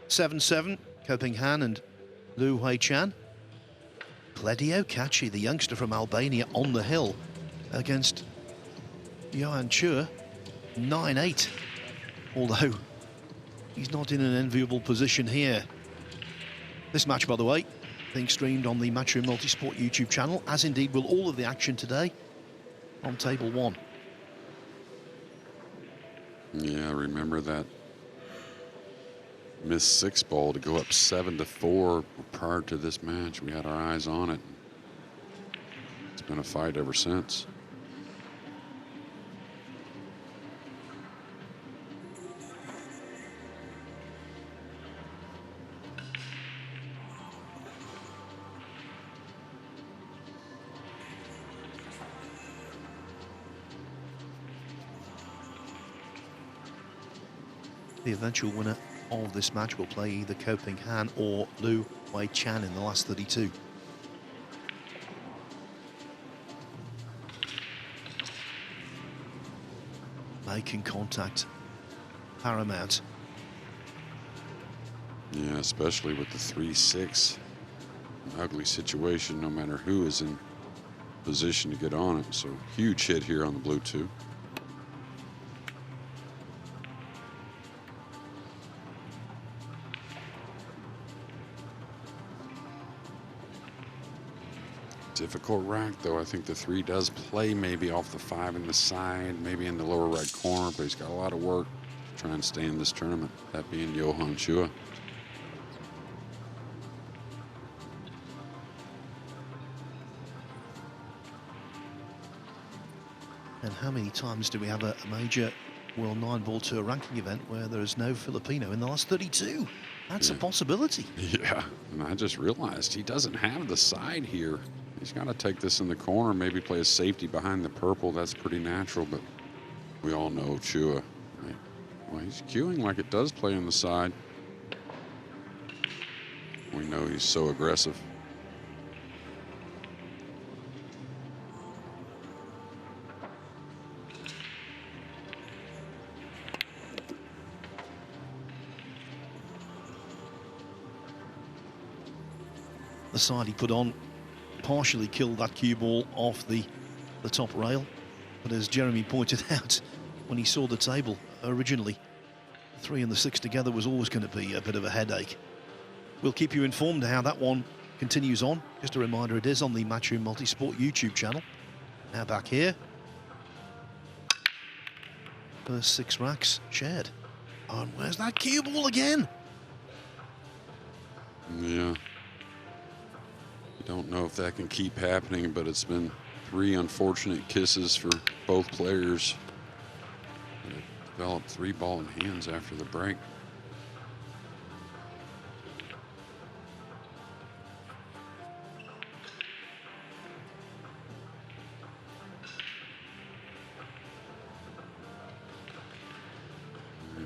7-7, Ko Han and Liu Hui-chan. Pledio Kachi, the youngster from Albania, on the hill against Johan Chua, 9-8. Although he's not in an enviable position here. This match, by the way, being streamed on the Matchroom Multisport YouTube channel, as indeed will all of the action today on Table 1. Yeah, remember that missed 6 ball to go up 7-4 prior to this match. We had our eyes on it. It's been a fight ever since. The eventual winner of this match will play either Ko Han or Liu Hui-chan in the last 32. Making contact paramount. Yeah, especially with the 3-6. An ugly situation no matter who is in position to get on it. So huge hit here on the blue 2. Difficult rack, though. I think the 3 does play maybe off the 5 in the side, maybe in the lower right corner, but he's got a lot of work to try and stay in this tournament, that being Johan Chua. And how many times do we have a major World 9-Ball Tour ranking event where there is no Filipino in the last 32? That's a possibility. Yeah, and I just realized he doesn't have the side here. He's got to take this in the corner, maybe play a safety behind the purple. That's pretty natural, but we all know Chua. Right? Well, he's queuing like it does play on the side. We know he's so aggressive. The side he put on partially killed that cue ball off the top rail, but as Jeremy pointed out when he saw the table originally, the 3 and the 6 together was always going to be a bit of a headache. We'll keep you informed how that one continues on. Just a reminder, it is on the Matchroom Multisport YouTube channel. Now back here, first 6 racks shared. Oh, and where's that cue ball again? Yeah. Don't know if that can keep happening, but it's been 3 unfortunate kisses for both players. They developed 3 ball in hands after the break.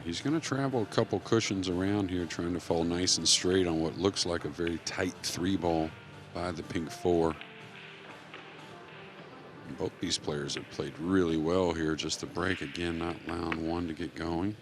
He's going to travel a couple cushions around here, trying to fall nice and straight on what looks like a very tight 3 ball by the pink 4. And both these players have played really well here. Just the break again, not allowing one to get going.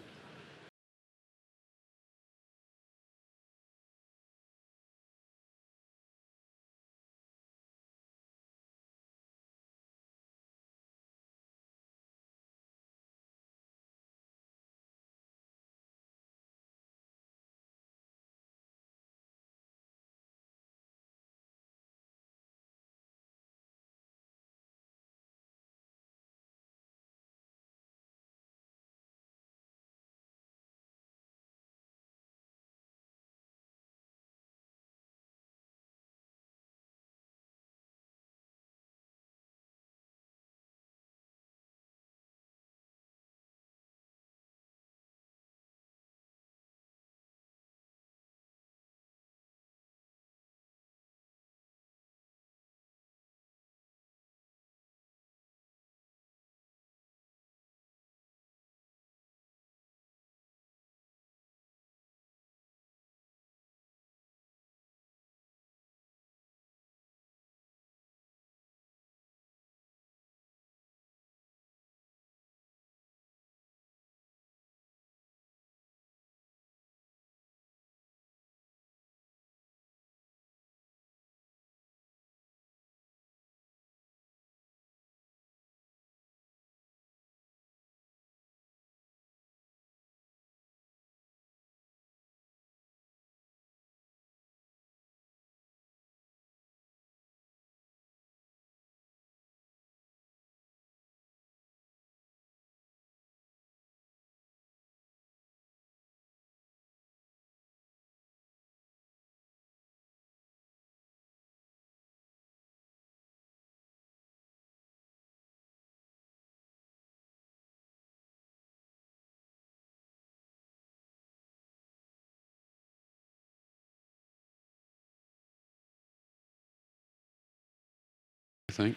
think.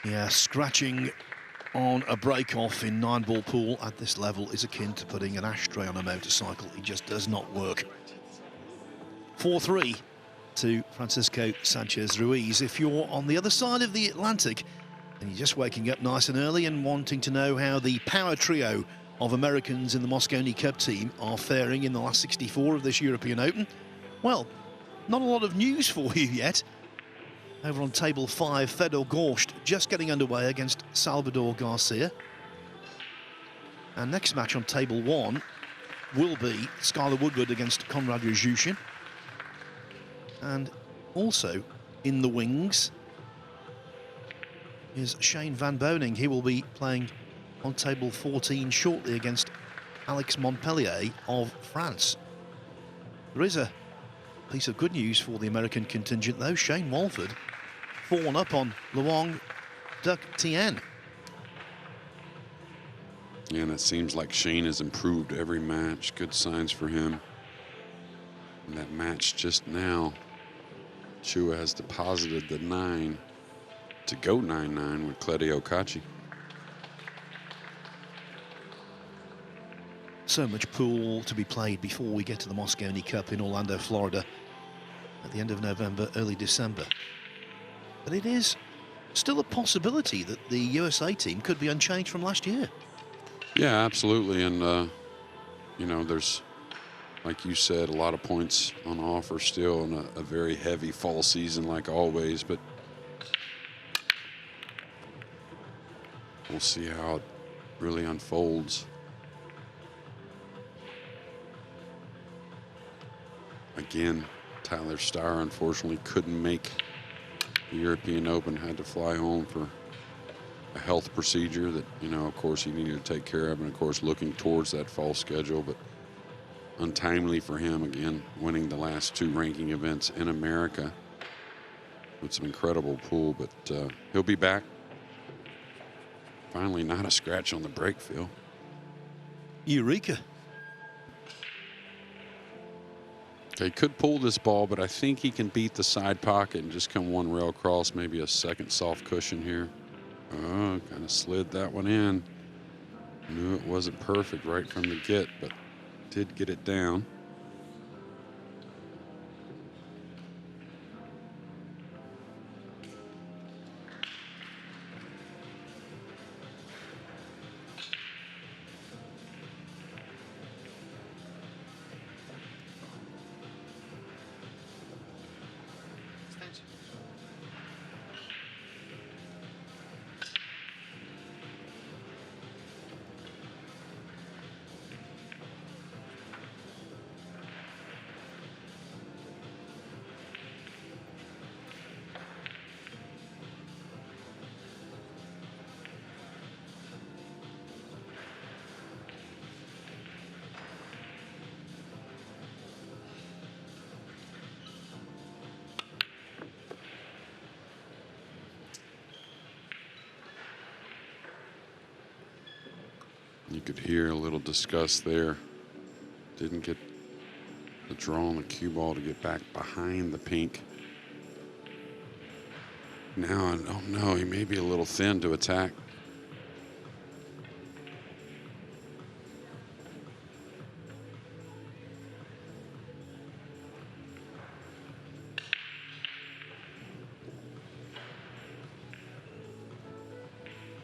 Yeah, scratching on a break-off in 9-ball pool at this level is akin to putting an ashtray on a motorcycle. It just does not work. 4-3 to Francisco Sanchez Ruiz. If you're on the other side of the Atlantic and you're just waking up nice and early and wanting to know how the power trio of Americans in the Mosconi Cup team are faring in the last 64 of this European Open, well, not a lot of news for you yet. Over on table 5, Fedor Gorst just getting underway against Salvador Garcia. And next match on table 1 will be Skylar Woodward against Konrad Yuzhushin. And also in the wings is Shane Van Boning. He will be playing on table 14 shortly against Alex Montpellier of France. There is a piece of good news for the American contingent though. Shane Walford 4-1 up on Luong Duc Tien. Yeah, and it seems like Shane has improved every match. Good signs for him. And that match just now, Chua has deposited the 9 to go 9-9 with Claudio Cacci. So much pool to be played before we get to the Mosconi Cup in Orlando, Florida at the end of November, early December. But it is still a possibility that the USA team could be unchanged from last year. Yeah, absolutely. And, you know, there's, like you said, a lot of points on offer still in a very heavy fall season like always. But we'll see how it really unfolds. Again, Tyler Starr unfortunately couldn't make the European Open, had to fly home for a health procedure that, you know, of course he needed to take care of, and of course looking towards that fall schedule, but untimely for him again, winning the last 2 ranking events in America with some incredible pool, but he'll be back. Finally, not a scratch on the break, Phil. Eureka. He could pull this ball, but I think he can beat the side pocket and just come 1 rail cross, maybe a second soft cushion here. Oh, kind of slid that one in. Knew it wasn't perfect right from the get, but did get it down. You could hear a little disgust there. Didn't get the draw on the cue ball to get back behind the pink. Now I don't know, he may be a little thin to attack.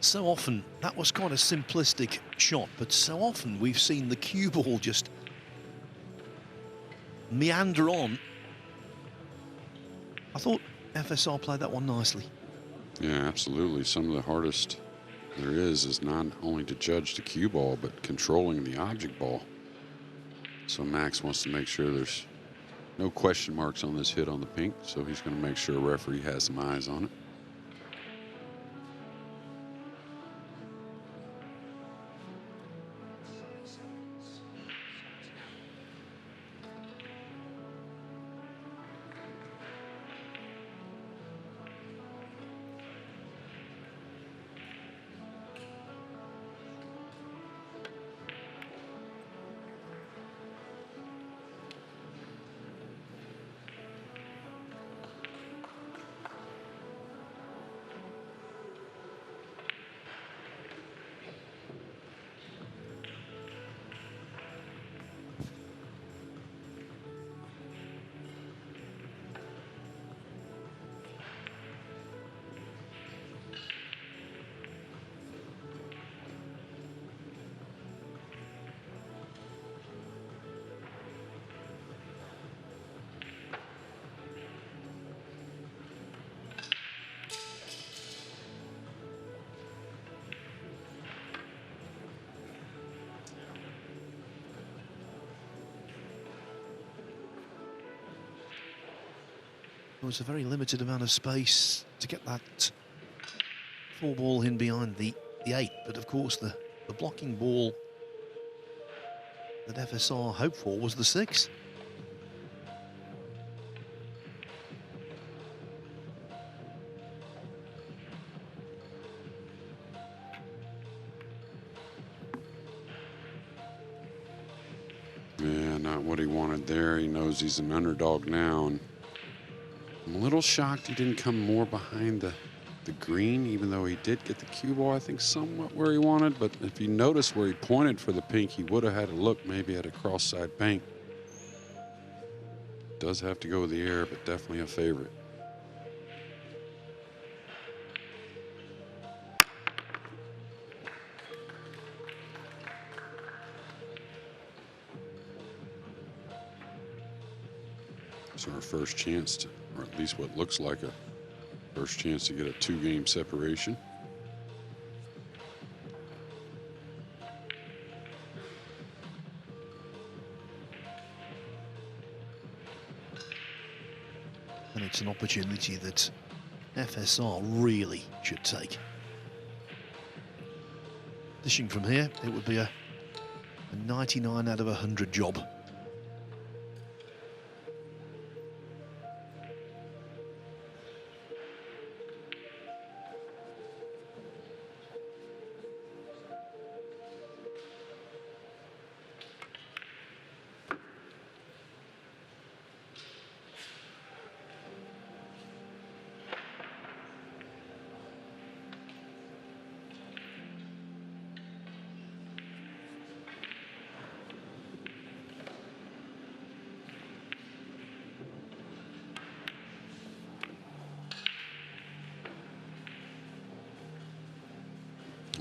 So often, that was quite a simplistic shot, but so often we've seen the cue ball just meander on. I thought FSR played that one nicely. Yeah, absolutely. Some of the hardest there is not only to judge the cue ball, but controlling the object ball. So Max wants to make sure there's no question marks on this hit on the pink, so he's going to make sure a referee has some eyes on it. There was a very limited amount of space to get that 4 ball in behind the 8, but of course the blocking ball that FSR hoped for was the 6. Yeah, not what he wanted there. He knows he's an underdog now, and I'm a little shocked he didn't come more behind the green, even though he did get the cue ball, I think, somewhat where he wanted. But if you notice where he pointed for the pink, he would have had to look maybe at a cross-side bank. Does have to go with the air, but definitely a favorite. So our first chance to, or at least what looks like a first chance to get a 2-game separation. And it's an opportunity that FSR really should take. Dishing from here, it would be a 99 out of 100 job.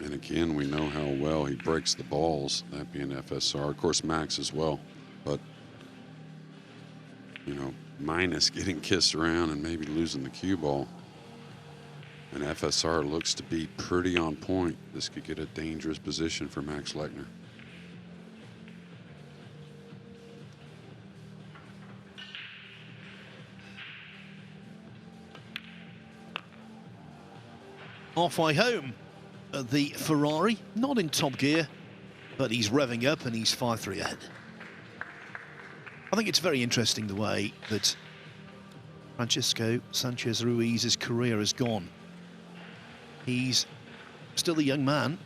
And again, we know how well he breaks the balls, that being FSR. Of course, Max as well. But, you know, minus getting kissed around and maybe losing the cue ball. And FSR looks to be pretty on point. This could get a dangerous position for Max Lechner. Halfway home, the Ferrari, not in top gear, but he's revving up and he's 5-3 ahead. I think it's very interesting the way that Sanchez Ruiz's career has gone. He's still a young man,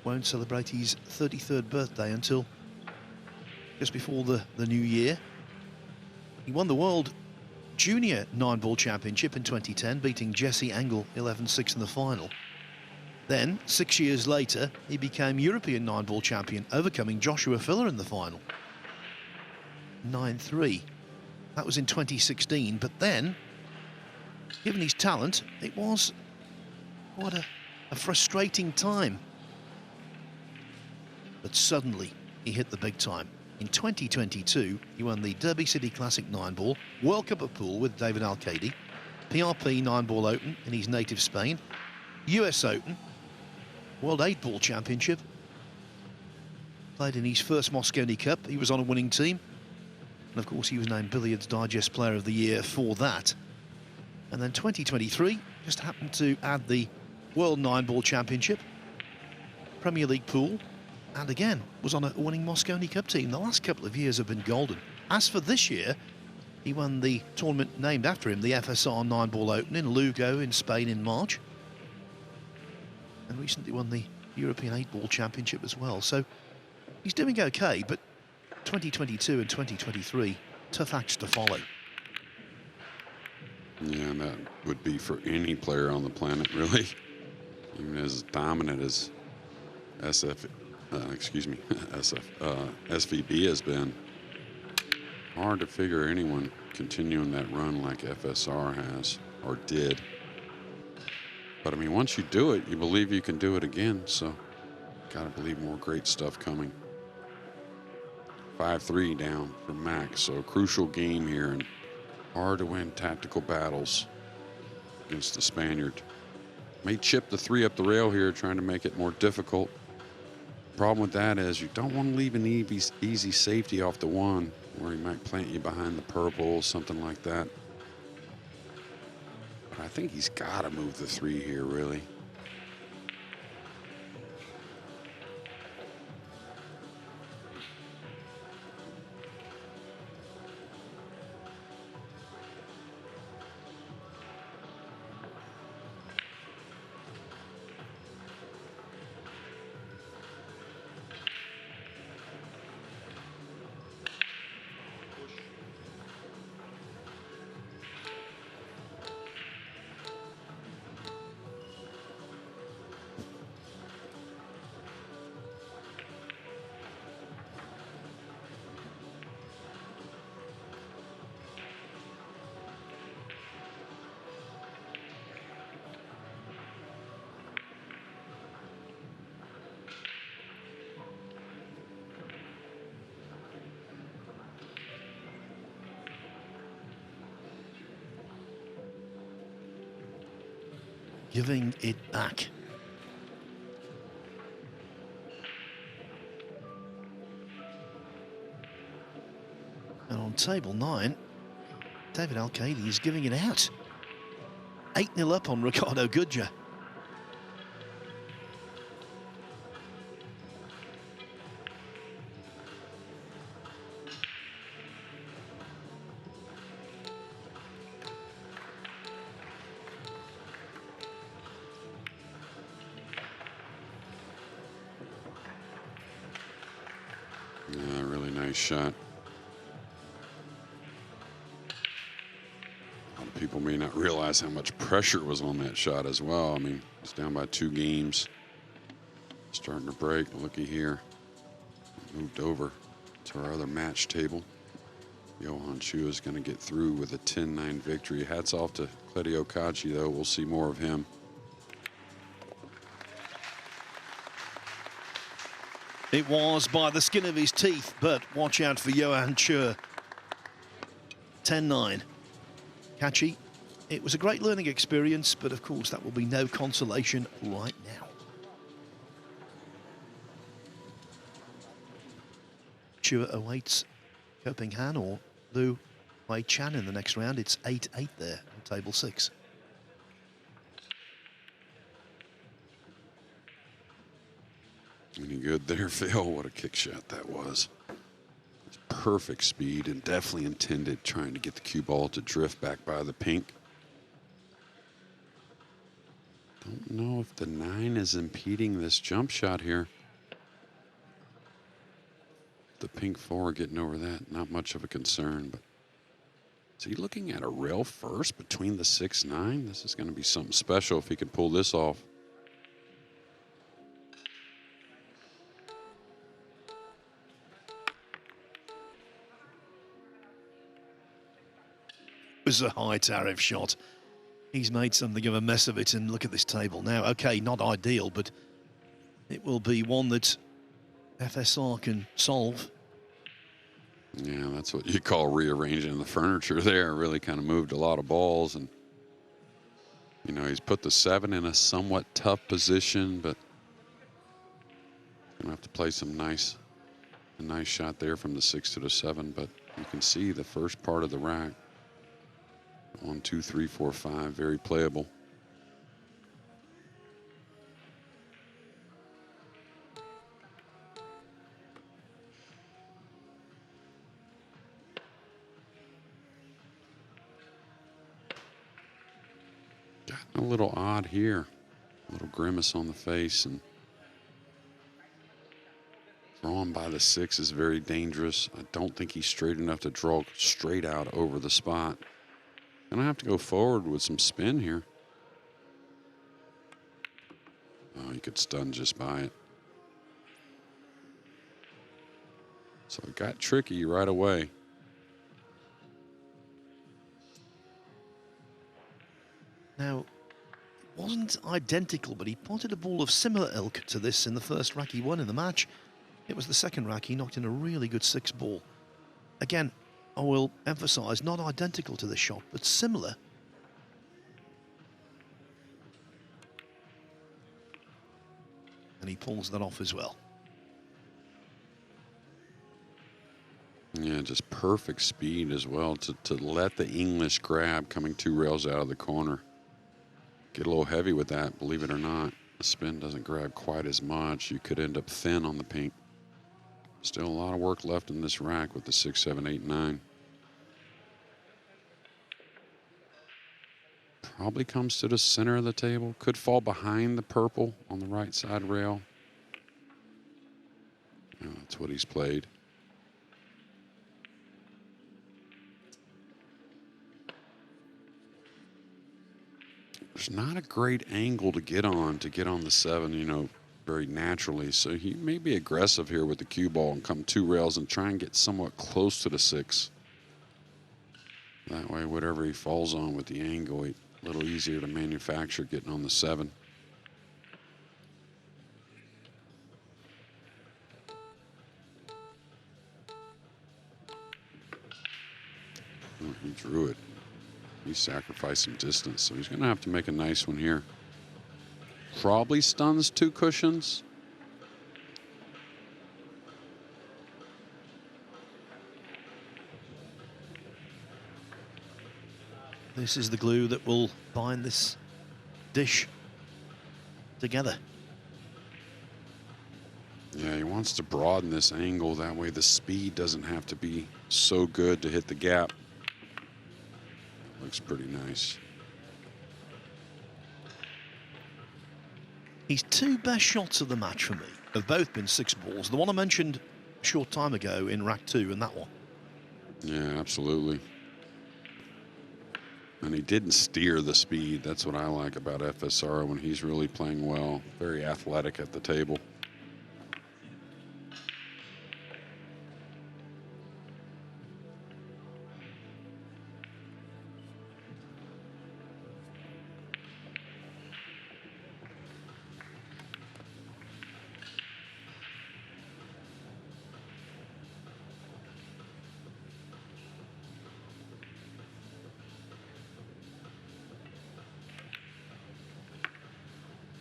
won't celebrate his 33rd birthday until just before the new year. He won the World Junior 9-ball championship in 2010, beating Jesse Engel 11-6 in the final. Then, 6 years later, he became European 9-ball champion, overcoming Joshua Filler in the final. 9-3. That was in 2016, but then, given his talent, it was quite a frustrating time. But suddenly, he hit the big time. In 2022, he won the Derby City Classic 9-ball, World Cup of Pool with David Alcady, PRP 9-ball Open in his native Spain, US Open, World 8-ball Championship, played in his first Mosconi Cup. He was on a winning team, and of course he was named Billiards Digest Player of the Year for that. And then 2023 just happened to add the World 9-ball Championship, Premier League Pool, and again was on a winning Mosconi Cup team. The last couple of years have been golden. As for this year, he won the tournament named after him, the FSR 9-ball Open in Lugo in Spain in March, and recently won the European 8-ball Championship as well. So he's doing okay, but 2022 and 2023, tough acts to follow. Yeah, and that would be for any player on the planet, really. Even as dominant as SVB has been. Hard to figure anyone continuing that run like FSR has, or did. But I mean, once you do it, you believe you can do it again, so gotta believe more great stuff coming. 5-3 down for Max, so a crucial game here, and hard to win tactical battles against the Spaniard. May chip the 3 up the rail here, trying to make it more difficult. Problem with that is you don't want to leave an easy safety off the one where he might plant you behind the purple, something like that. But I think he's got to move the 3 here, really. Giving it back. And on table 9, David Al-Qaedi is giving it out. 8-0 up on Ricardo Gudja. Yeah, really nice shot. A lot of people may not realize how much pressure was on that shot as well. I mean, it's down by 2 games. Starting to break. Looky here. Moved over to our other match table. Johan Chu is going to get through with a 10-9 victory. Hats off to Claudio Cacci, though. We'll see more of him. It was by the skin of his teeth, but watch out for Johan Chur. 10-9. Cacci, it was a great learning experience, but of course that will be no consolation right now. Chur awaits Koping Han or Liu Wei Chan in the next round. It's 8-8 there on table 6. Any good there, Phil? What a kick shot that was. It's perfect speed and definitely intended, trying to get the cue ball to drift back by the pink. Don't know if the 9 is impeding this jump shot here. The pink 4 getting over that, not much of a concern, but is he looking at a rail first between the 6-9? This is going to be something special if he can pull this off. It was a high tariff shot. He's made something of a mess of it, and look at this table now. Okay, not ideal, but it will be one that FSR can solve. Yeah, that's what you call rearranging the furniture there. Really kind of moved a lot of balls, and you know, he's put the 7 in a somewhat tough position, but gonna have to play a nice shot there from the 6 to the 7. But you can see the first part of the rack. 1, 2, 3, 4, 5, very playable. Gotten a little odd here. A little grimace on the face, and drawn by the 6 is very dangerous. I don't think he's straight enough to draw straight out over the spot. Gonna have to go forward with some spin here. Oh, he could stun just by it. So it got tricky right away. Now, it wasn't identical, but he potted a ball of similar ilk to this in the first rack he won in the match. It was the second rack he knocked in a really good 6 ball. Again, I will emphasise, not identical to this shot, but similar. And he pulls that off as well. Yeah, just perfect speed as well to let the English grab coming 2 rails out of the corner. Get a little heavy with that, believe it or not. The spin doesn't grab quite as much. You could end up thin on the pink. Still a lot of work left in this rack with the 6, 7, 8, 9. Probably comes to the center of the table. Could fall behind the purple on the right side rail. Yeah, that's what he's played. There's not a great angle to get on the 7, you know, very naturally. So he may be aggressive here with the cue ball and come 2 rails and try and get somewhat close to the 6. That way, whatever he falls on with the angle, a little easier to manufacture getting on the 7. Oh, he drew it. He sacrificed some distance, so he's going to have to make a nice one here. Probably stuns 2 cushions. This is the glue that will bind this dish together. Yeah, he wants to broaden this angle. That way the speed doesn't have to be so good to hit the gap. Looks pretty nice. His 2 best shots of the match for me have both been 6 balls. The one I mentioned a short time ago in rack 2 and that one. Yeah, absolutely. And he didn't steer the speed. That's what I like about FSR when he's really playing well. Very athletic at the table.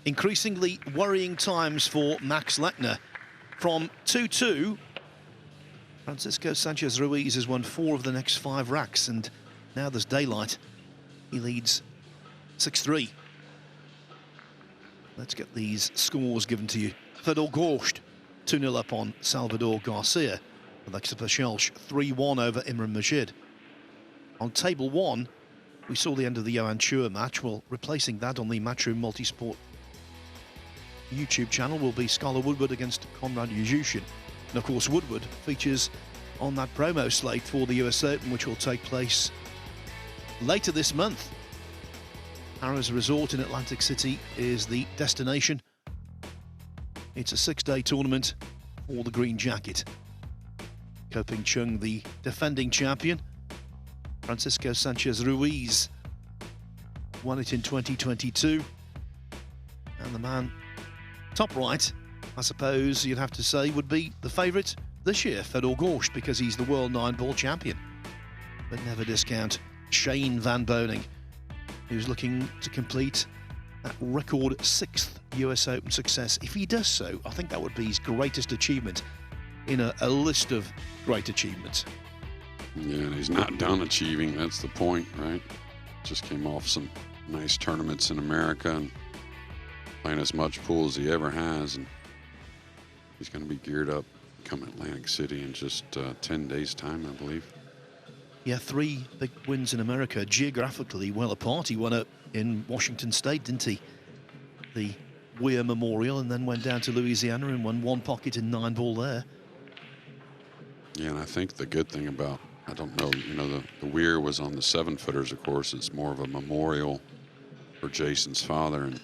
Increasingly worrying times for Max Lechner. From 2-2, Francisco Sanchez Ruiz has won 4 of the next 5 racks, and now there's daylight. He leads 6-3. Let's get these scores given to you. Fedor Gorst, 2-0 up on Salvador Garcia. Alexa Pachelch, 3-1 over Imran Majid. On table 1, we saw the end of the Johan Chua match. Well, replacing that on the Matchroom Multisport YouTube channel will be Skylar Woodward against Konrad Yuzhishin. And of course, Woodward features on that promo slate for the US Open, which will take place later this month. Harrah's Resort in Atlantic City is the destination. It's a 6-day tournament for the green jacket. Koping Chung, the defending champion. Francisco Sanchez Ruiz won it in 2022. And the man top right, I suppose you'd have to say, would be the favourite this year, Fedor Gorst, because he's the world 9-ball champion. But never discount Shane Van Boening, who's looking to complete that record 6th US Open success. If he does so, I think that would be his greatest achievement in a list of great achievements. Yeah, and he's not done achieving. That's the point, right? Just came off some nice tournaments in America and playing as much pool as he ever has, and he's going to be geared up come Atlantic City in just 10 days' time, I believe. Yeah, 3 big wins in America, geographically well apart. He won it in Washington State, didn't he? The Weir Memorial, and then went down to Louisiana and won 1 pocket in 9-ball there. Yeah, and I think the good thing about, I don't know, you know, the Weir was on the 7-footers, of course. It's more of a memorial for Jason's father, and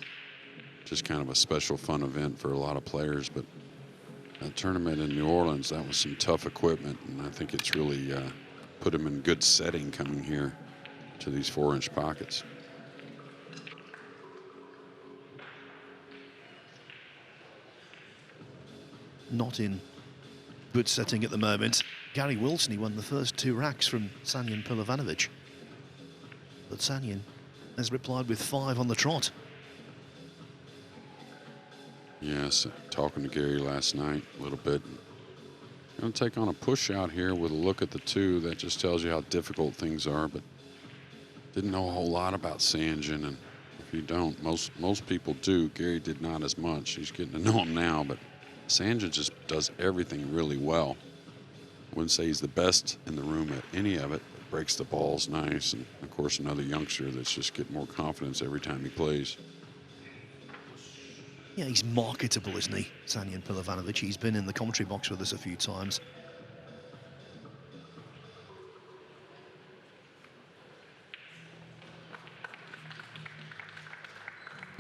just kind of a special fun event for a lot of players. But that tournament in New Orleans, that was some tough equipment, and I think it's really put him in good setting coming here to these 4-inch pockets. Not in good setting at the moment. Gary Wilson, he won the first 2 racks from Sanyan Pilovanovic. But Sanyan has replied with 5 on the trot. Yes, talking to Gary last night a little bit. Going to take on a push out here with a look at the 2. That just tells you how difficult things are, but didn't know a whole lot about Sanjin, and if you don't, most people do. Gary did not as much. He's getting to know him now, but Sanjin just does everything really well. Wouldn't say he's the best in the room at any of it, but breaks the balls nice, and of course another youngster that's just getting more confidence every time he plays. Yeah, he's marketable, isn't he, Sanjan Pilovanovic? He's been in the commentary box with us a few times.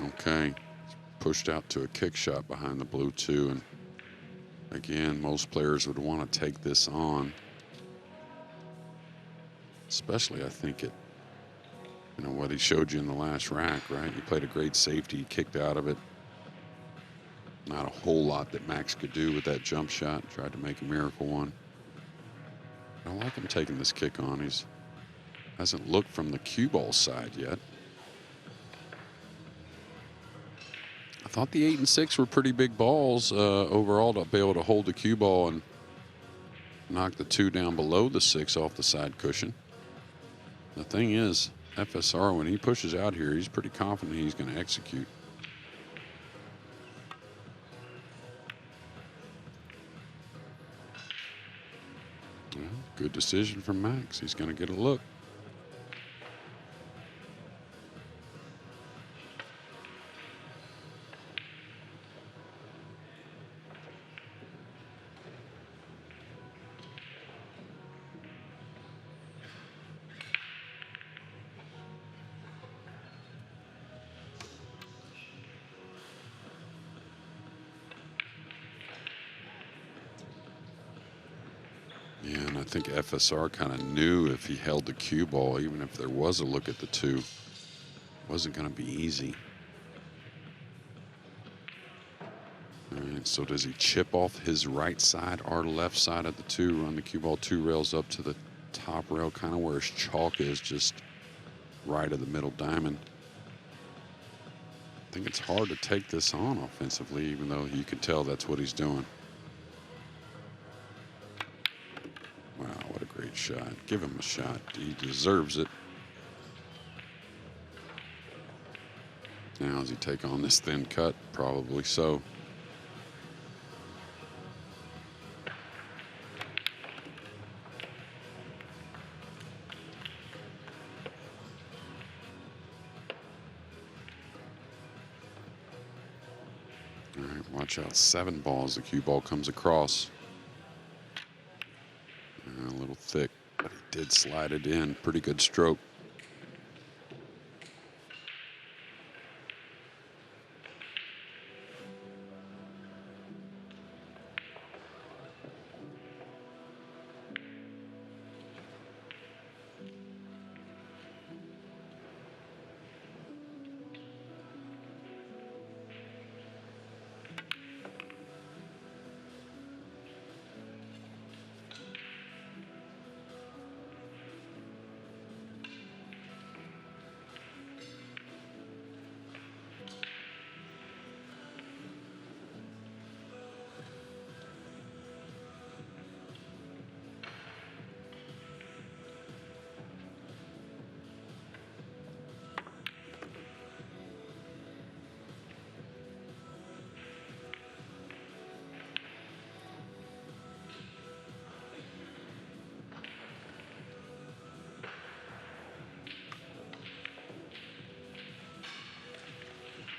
Okay, pushed out to a kick shot behind the blue 2, and again, most players would want to take this on. Especially, I think, it, you know, what he showed you in the last rack, right? You played a great safety, he kicked out of it. Not a whole lot that Max could do with that jump shot. Tried to make a miracle one. I like him taking this kick on. He's hasn't looked from the cue ball side yet. I thought the 8 and 6 were pretty big balls overall to be able to hold the cue ball and knock the 2 down below the 6 off the side cushion. The thing is, FSR, when he pushes out here, he's pretty confident he's going to execute. Well, good decision from Max. He's going to get a look. Yeah, and I think FSR kind of knew if he held the cue ball, even if there was a look at the 2, it wasn't going to be easy. All right, so does he chip off his right side or left side of the 2, run the cue ball 2 rails up to the top rail, kind of where his chalk is, just right of the middle diamond? I think it's hard to take this on offensively, even though you can tell that's what he's doing. Wow, what a great shot. Give him a shot. He deserves it. Now, does he take on this thin cut? Probably so. All right, watch out. 7 balls. The cue ball comes across. A little thick, but he did slide it in. Pretty good stroke.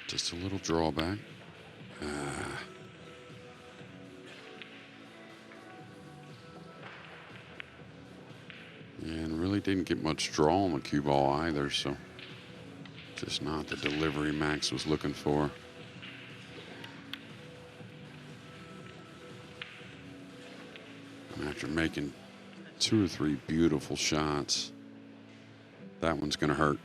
Just a little drawback. And really didn't get much draw on the cue ball either, so just not the delivery Max was looking for. And after making 2 or 3 beautiful shots, that one's going to hurt.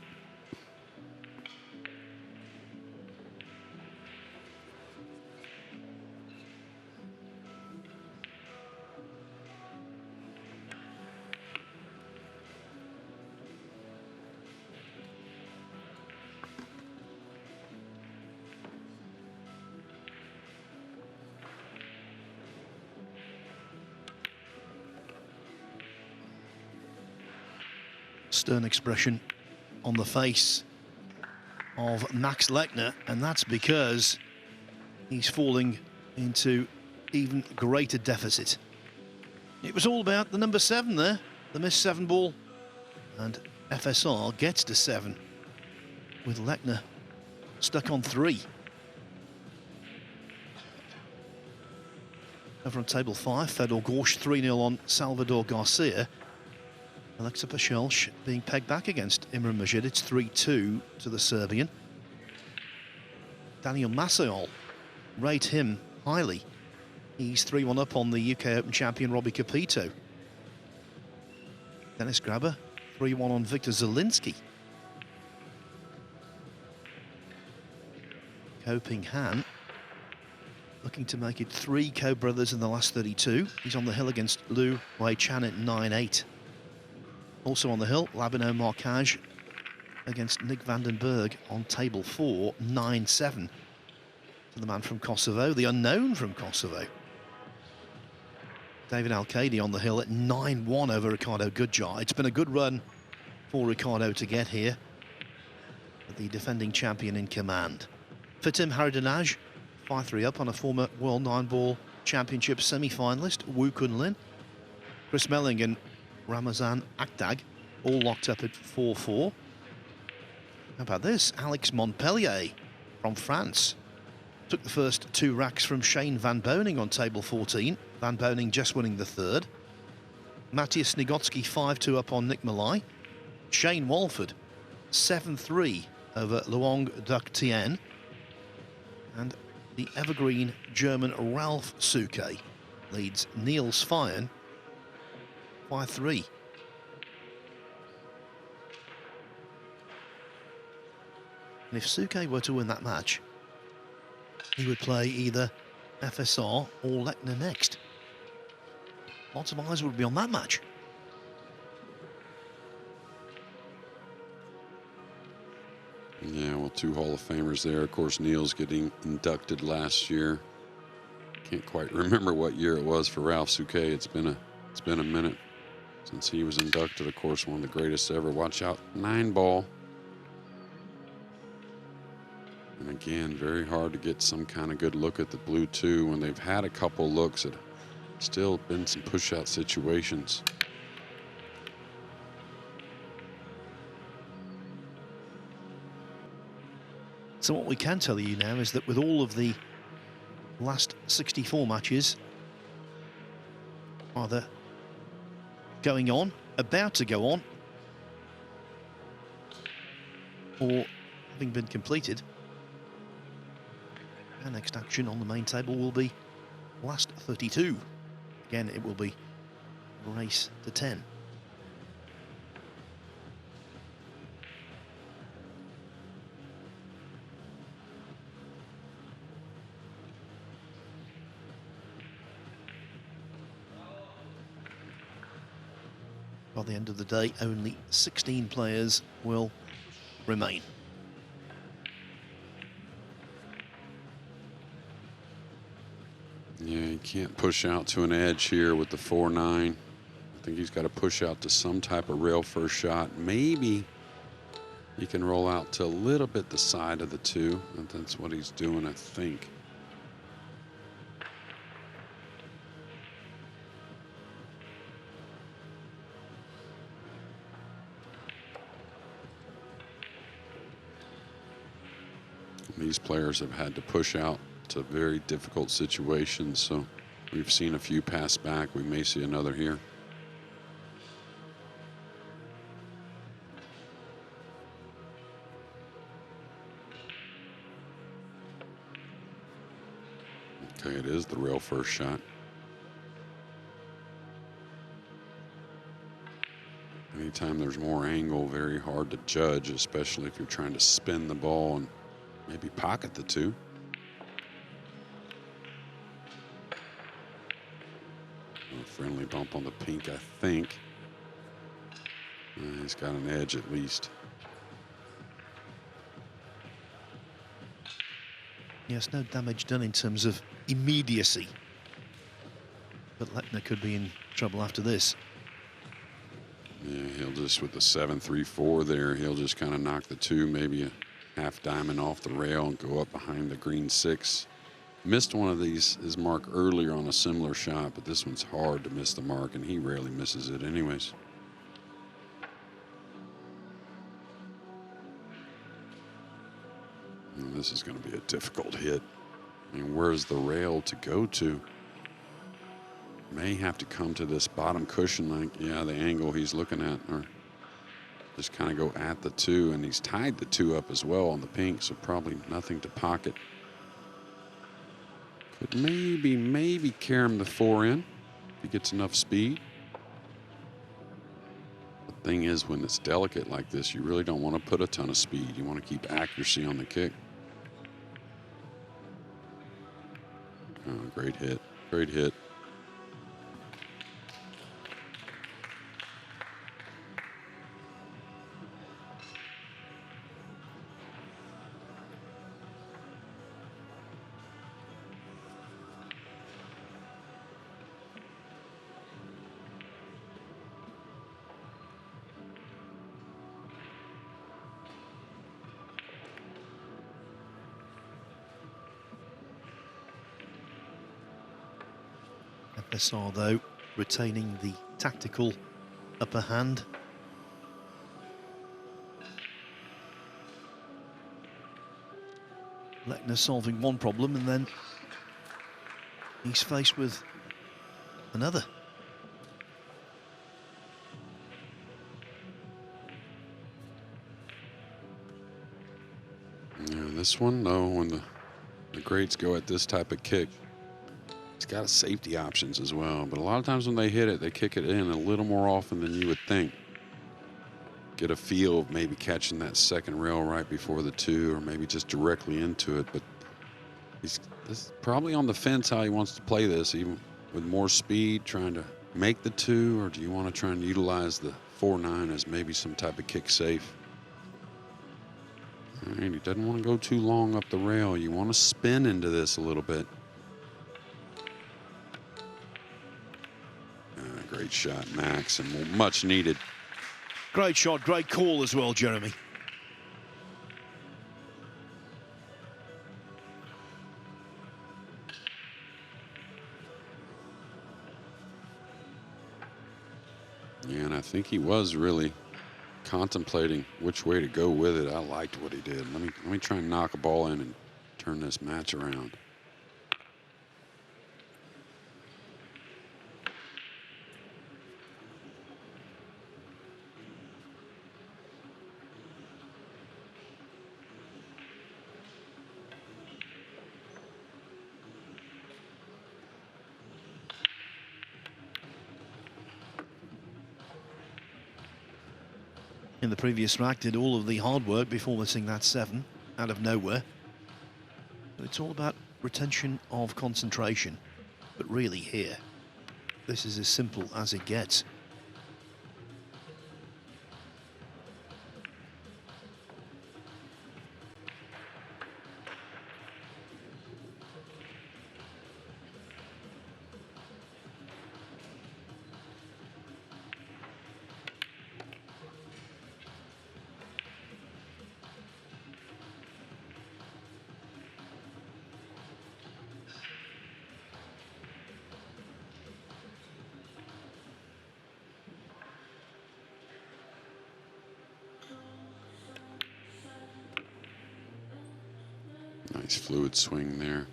stern expression on the face of Max Lechner, and that's because he's falling into even greater deficit. It was all about the number 7 there, the missed 7 ball, and FSR gets to 7 with Lechner stuck on 3. Over on table 5, Fedor Gorsh 3-0 on Salvador Garcia. Alexa Pashelch being pegged back against Imran Majid. It's 3-2 to the Serbian. Daniel Masayol, rate him highly. He's 3-1 up on the UK Open champion Robbie Capito. Dennis Grabber 3-1 on Victor Zielinski. Ko Ping Han looking to make it 3 Ko brothers in the last 32. He's on the hill against Liu Wei Chan at 9-8. Also on the hill, Labino Marcage against Nick van den Berg on table 4, 9-7 to the man from Kosovo, the unknown from Kosovo. David Al-Qaedi on the hill at 9-1 over Ricardo Goodjar. It's been a good run for Ricardo to get here, the defending champion in command. Fatim Haradinaj, 5-3 up on a former World 9-Ball Championship semi-finalist, Wu Kunlin. Chris Melling and Ramazan Akhdag all locked up at 4-4. How about this? Alex Montpellier from France took the first 2 racks from Shane Van Boning on table 14. Van Boning just winning the 3rd. Matthias Snigotsky 5-2 up on Nick Malai. Shane Walford 7-3 over Luong Duc Tien. And the evergreen German Ralph Suke leads Niels Feiern 5-3. And if Suke were to win that match, he would play either FSR or Lechner next. Lots of eyes would be on that match. Yeah, well, 2 Hall of Famers there. Of course, Niels getting inducted last year. Can't quite remember what year it was for Ralph Suke. It's been a minute since he was inducted. Of course, one of the greatest ever. Watch out, 9-ball. And again, very hard to get some kind of good look at the blue 2 when they've had a couple looks. It still been some push-out situations. So what we can tell you now is that with all of the last 64 matches either going on, about to go on, or having been completed, our next action on the main table will be last 32. Again, it will be a race to 10. By the end of the day, only 16 players will remain. Yeah, he can't push out to an edge here with the 4-9. I think he's got to push out to some type of rail first shot. Maybe he can roll out to a little bit the side of the 2. And that's what he's doing, I think. These players have had to push out to very difficult situations, so we've seen a few pass back. We may see another here. Okay, it is the rail first shot. Anytime there's more angle, very hard to judge, especially if you're trying to spin the ball and maybe pocket the 2. A friendly bump on the pink, I think. He's got an edge at least. Yes, no damage done in terms of immediacy. But Lechner could be in trouble after this. Yeah, he'll just with the 7-3-4 there, he'll just kind of knock the 2, maybe a half diamond off the rail and go up behind the green 6. Missed one of his mark earlier on a similar shot, but this one's hard to miss the mark, and he rarely misses it anyways. And this is going to be a difficult hit. I mean, where's the rail to go to? May have to come to this bottom cushion, like, yeah, the angle he's looking at, or just kind of go at the 2, and he's tied the 2 up as well on the pink, so probably nothing to pocket. Could maybe carry him the 4 in if he gets enough speed. The thing is, when it's delicate like this, you really don't want to put a ton of speed. You want to keep accuracy on the kick. Oh, great hit, great hit. FSR, though, retaining the tactical upper hand. Lechner solving one problem, and then he's faced with another. Yeah, this one, though, when the greats go at this type of kick, it's got safety options as well. But a lot of times when they hit it, they kick it in a little more often than you would think. Get a feel of maybe catching that second rail right before the 2, or maybe just directly into it. But this is probably on the fence how he wants to play this, even with more speed, trying to make the 2, or do you want to try and utilize the 4-9 as maybe some type of kick safe? All right, he doesn't want to go too long up the rail. You want to spin into this a little bit. Great shot, Max, and much needed. Great shot, great call as well, Jeremy. Yeah, and I think he was really contemplating which way to go with it. I liked what he did. Let me try and knock a ball in and turn this match around. In the previous rack, did all of the hard work before missing that 7 out of nowhere. So it's all about retention of concentration. But really here, this is as simple as it gets. Nice fluid swing there.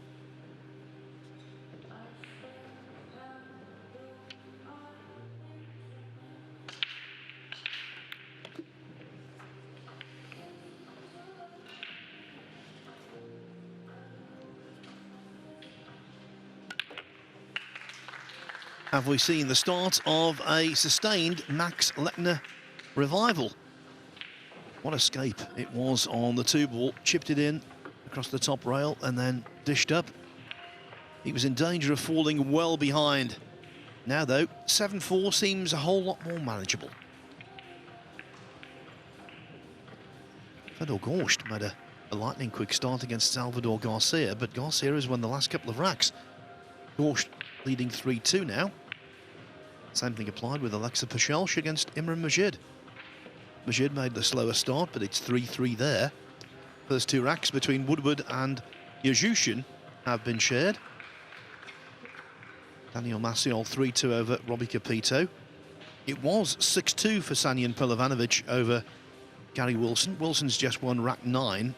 Have we seen the start of a sustained Max Lechner revival? What escape it was on the 2-ball, chipped it in across the top rail and then dished up. He was in danger of falling well behind. Now though, 7-4 seems a whole lot more manageable. Fedor Gorst made a lightning quick start against Salvador Garcia, but Garcia has won the last couple of racks. Gorst leading 3-2 now. Same thing applied with Alexa Pachelch against Imran Majid. Majid made the slower start, but it's 3-3 there. First two racks between Woodward and Yajushin have been shared. Daniel Maciol 3-2 over Robbie Capito. It was 6-2 for Sanyan Pilovanovic over Gary Wilson. Wilson's just won rack 9,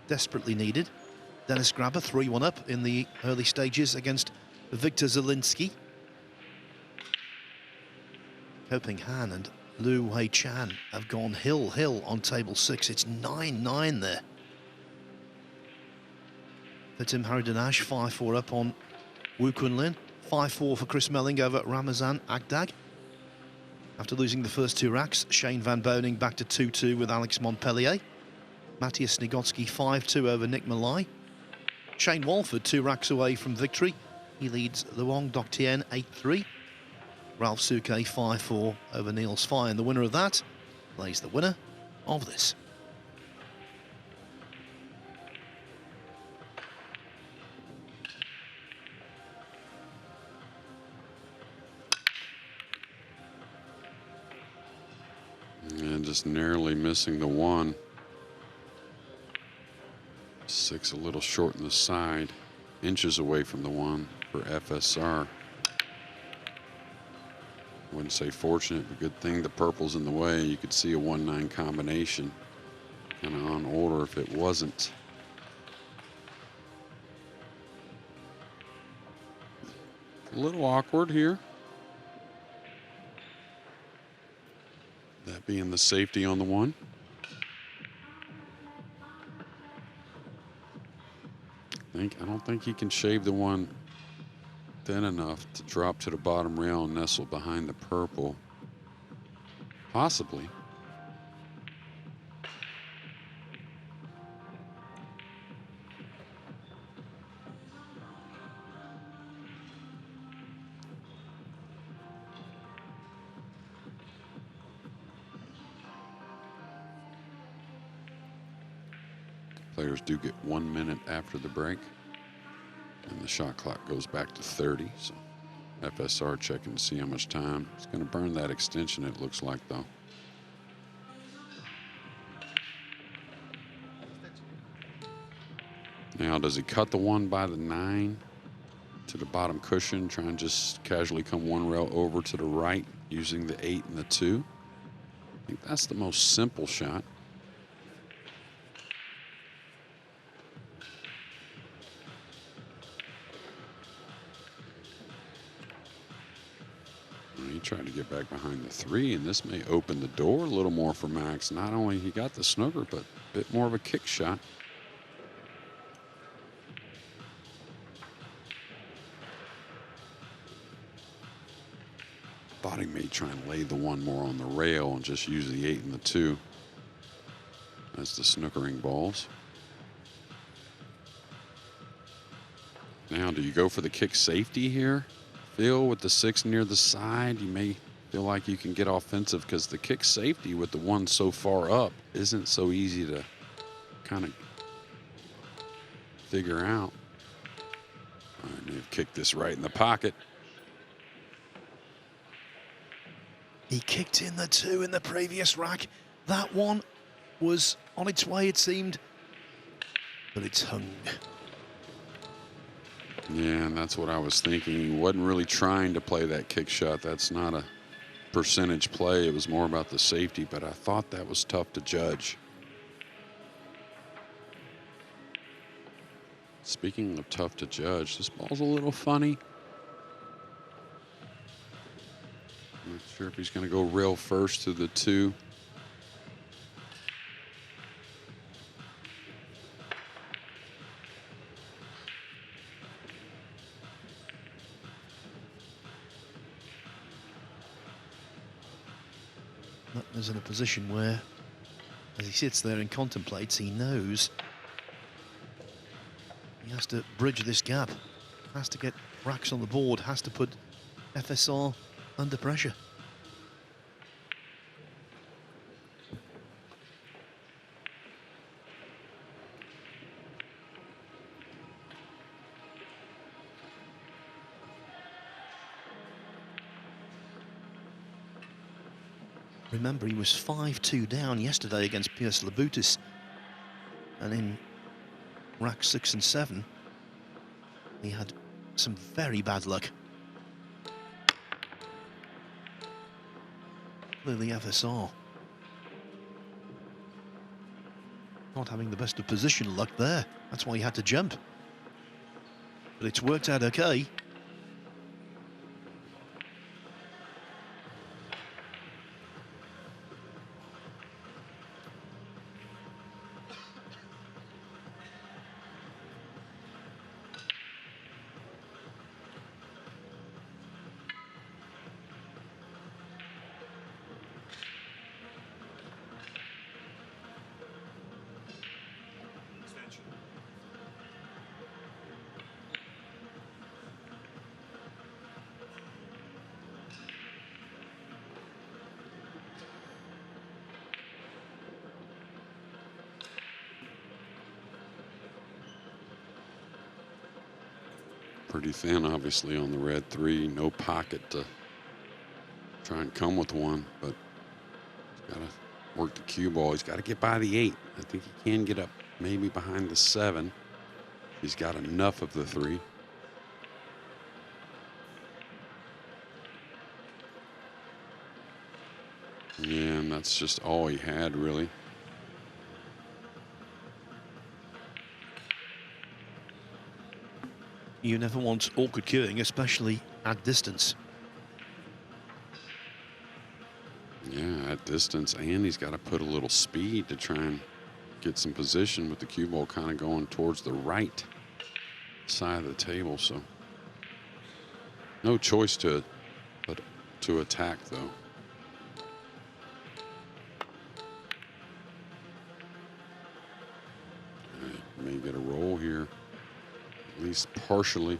desperately needed. Dennis Grabber 3-1 up in the early stages against Victor Zielinski. Koping Han and Lu Wei Chan have gone hill on table 6. It's 9-9 there. For Tim Haridanash, 5-4 up on Wu Kunlin. 5-4 for Chris Melling over Ramazan Agdag. After losing the first two racks, Shane Van Boning back to 2-2 with Alex Montpellier. Matthias Snigotsky 5-2 over Nick Malai. Shane Walford 2 racks away from victory. He leads Luong Doc Tien 8-3. Ralph Suke 5-4 over Niels Fye, and the winner of that plays the winner of this. And just narrowly missing the 1. 6 a little short in the side, inches away from the 1 for FSR. Wouldn't say fortunate, but good thing the purple's in the way. You could see a 1-9 combination kind of on order if it wasn't. A little awkward here. That being the safety on the 1. I don't think he can shave the 1 thin enough to drop to the bottom rail and nestle behind the purple. Possibly. Players do get 1 minute after the break. And the shot clock goes back to 30, so FSR checking to see how much time. It's going to burn that extension, it looks like, though. Now, does he cut the 1 by the 9 to the bottom cushion, try and just casually come 1 rail over to the right using the 8 and the 2? I think that's the most simple shot. He tried to get back behind the 3, and this may open the door a little more for Max. Not only he got the snooker, but a bit more of a kick shot. Thought he may try and lay the 1 more on the rail and just use the 8 and the 2 as the snookering balls. Now, do you go for the kick safety here? Phil, with the 6 near the side, you may feel like you can get offensive because the kick safety with the 1 so far up isn't so easy to kind of figure out. I may have kicked this right in the pocket. He kicked in the 2 in the previous rack. That one was on its way, it seemed, but it's hung. Yeah, and that's what I was thinking. He wasn't really trying to play that kick shot. That's not a percentage play. It was more about the safety, but I thought that was tough to judge. Speaking of tough to judge, this ball's a little funny. Not sure if he's going to go rail first to the 2. Is in a position where, as he sits there and contemplates, he knows he has to bridge this gap, has to get racks on the board, has to put FSR under pressure. Remember, he was 5-2 down yesterday against Pierce Labutis. And in rack 6 and 7, he had some very bad luck. Clearly FSR not having the best of position luck there. That's why he had to jump. But it's worked out okay. Pretty thin, obviously, on the red 3. No pocket to try and come with one, but he's got to work the cue ball. He's got to get by the 8. I think he can get up maybe behind the 7. He's got enough of the 3. Yeah, and that's just all he had, really. You never want awkward cueing, especially at distance. Yeah, at distance, and he's got to put a little speed to try and get some position with the cue ball kind of going towards the right side of the table. So no choice but to attack, though. May get a roll here, at least partially.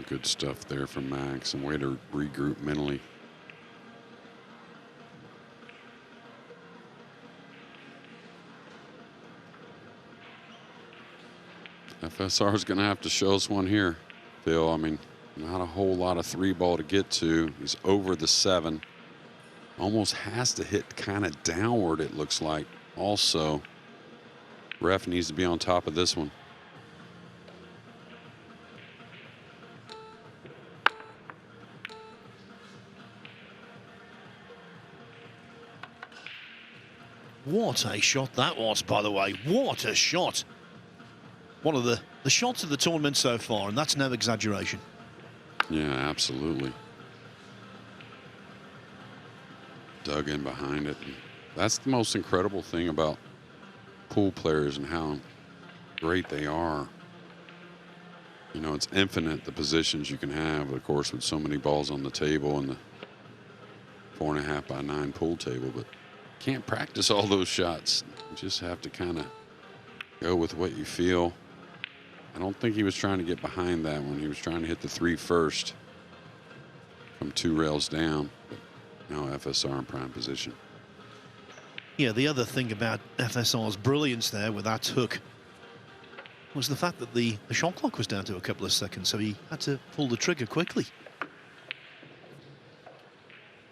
Good stuff there from Max, and way to regroup mentally. FSR is going to have to show us one here, Phil. I mean, not a whole lot of 3-ball to get to. He's over the 7. Almost has to hit kind of downward, it looks like. Also, ref needs to be on top of this one. What a shot that was, by the way. What a shot. One of the shots of the tournament so far, and that's no exaggeration. Yeah, absolutely. Dug in behind it. That's the most incredible thing about pool players and how great they are. You know, it's infinite, the positions you can have, of course, with so many balls on the table and the 4.5 by 9 pool table, but can't practice all those shots. You just have to kind of go with what you feel. I don't think he was trying to get behind that one. He was trying to hit the 3 first from 2 rails down. But now FSR in prime position. Yeah, the other thing about FSR's brilliance there with that hook was the fact that the shot clock was down to a couple of seconds, so he had to pull the trigger quickly.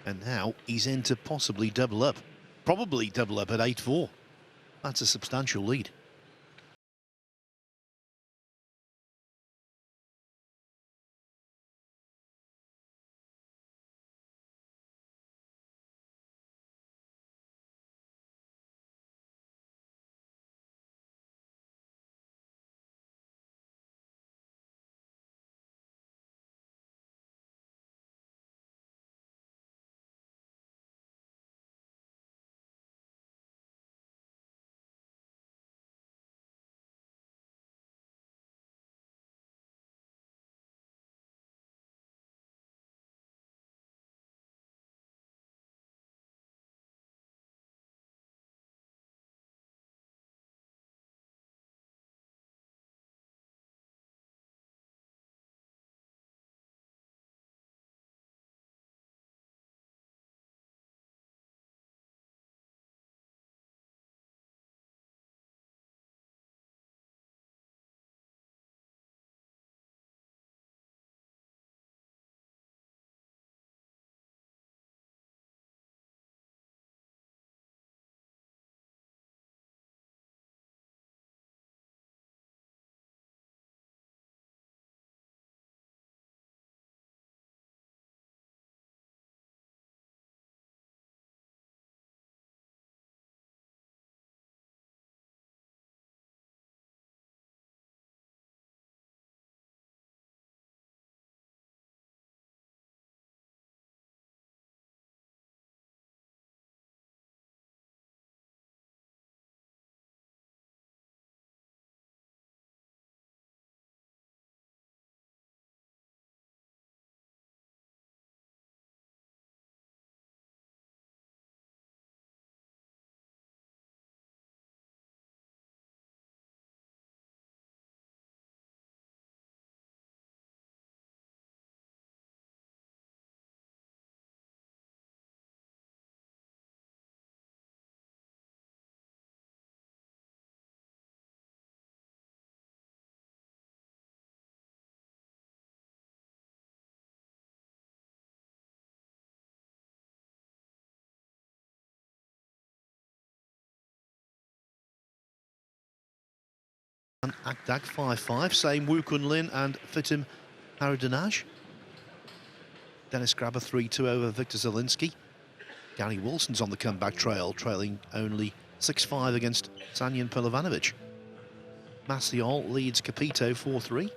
And now he's in to possibly double up. Probably double up at 8-4. That's a substantial lead. Akdag 5-5. Same Woo Kun Lin and Fitim Haradinaj. Dennis Grabber 3-2 over Victor Zielinski. Gary Wilson's on the comeback trail, trailing only 6-5 against Sanyan Pilovanovic. Maciol leads Capito 4-3.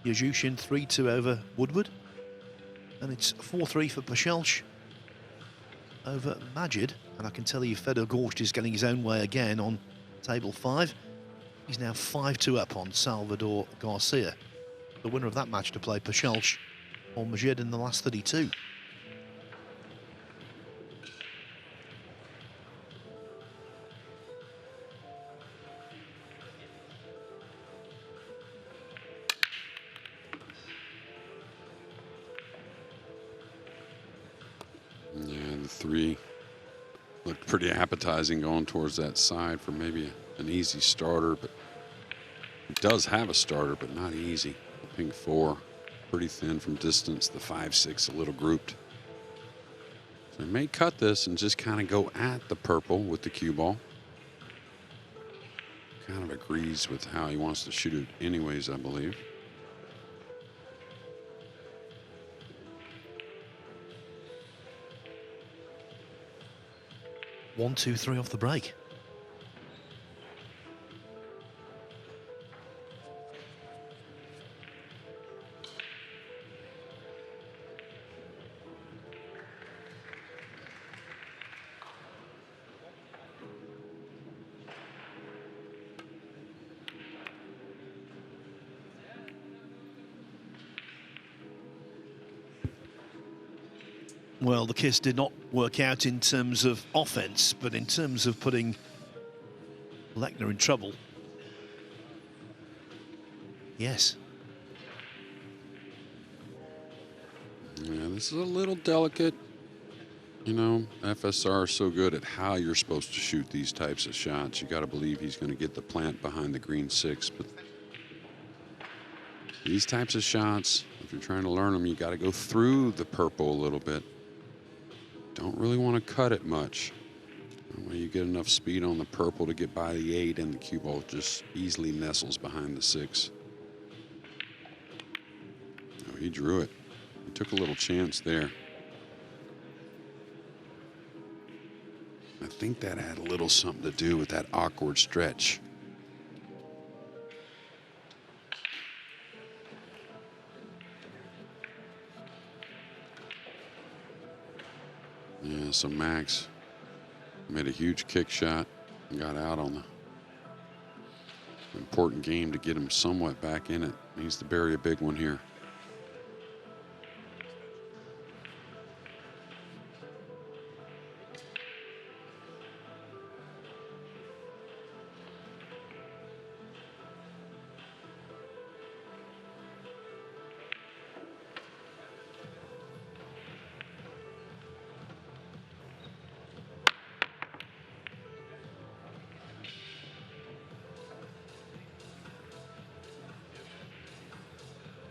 Yuzhushin 3-2 over Woodward. And it's 4-3 for Pachelch over Majid. And I can tell you Fedor Gorst is getting his own way again on table 5. He's now 5-2 up on Salvador Garcia. The winner of that match to play Pachelch or Majid in the last 32. Yeah, the 3 looked pretty appetizing going towards that side for maybe an easy starter, but it does have a starter, but not easy. The pink 4, pretty thin from distance. The 5-6 a little grouped. So he may cut this and just kind of go at the purple with the cue ball. Kind of agrees with how he wants to shoot it anyways, I believe. One, two, three off the break. Well, the kiss did not work out in terms of offense, but in terms of putting Lechner in trouble, yes. Yeah, this is a little delicate. You know, FSR is so good at how you're supposed to shoot these types of shots. You got to believe he's going to get the plant behind the green 6. But these types of shots, if you're trying to learn them, you got to go through the purple a little bit. Don't really want to cut it much. That way you get enough speed on the purple to get by the 8, and the cue ball just easily nestles behind the 6. Oh, he drew it. He took a little chance there. I think that had a little something to do with that awkward stretch. Yeah, so Max made a huge kick shot and got out on the important game to get him somewhat back in it. Needs to bury a big one here.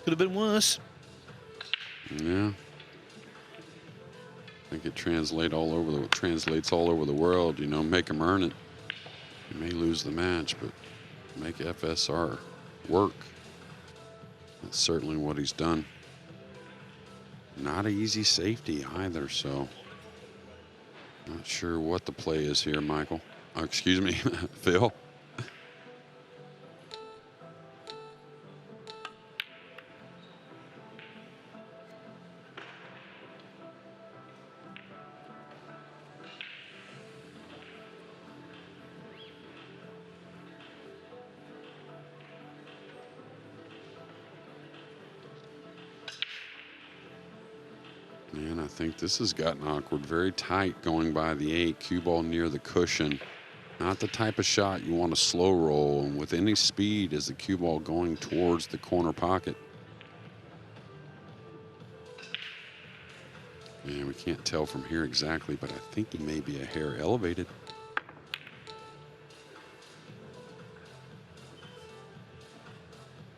Could have been worse. Yeah. I think it translates all over the world. You know, make him earn it. You may lose the match, but make FSR work. That's certainly what he's done. Not an easy safety either, so not sure what the play is here, Michael. Oh, excuse me, Phil. Man, I think this has gotten awkward. Very tight going by the 8. Cue ball near the cushion. Not the type of shot you want to slow roll. And with any speed, is the cue ball going towards the corner pocket? Yeah, we can't tell from here exactly, but I think he may be a hair elevated.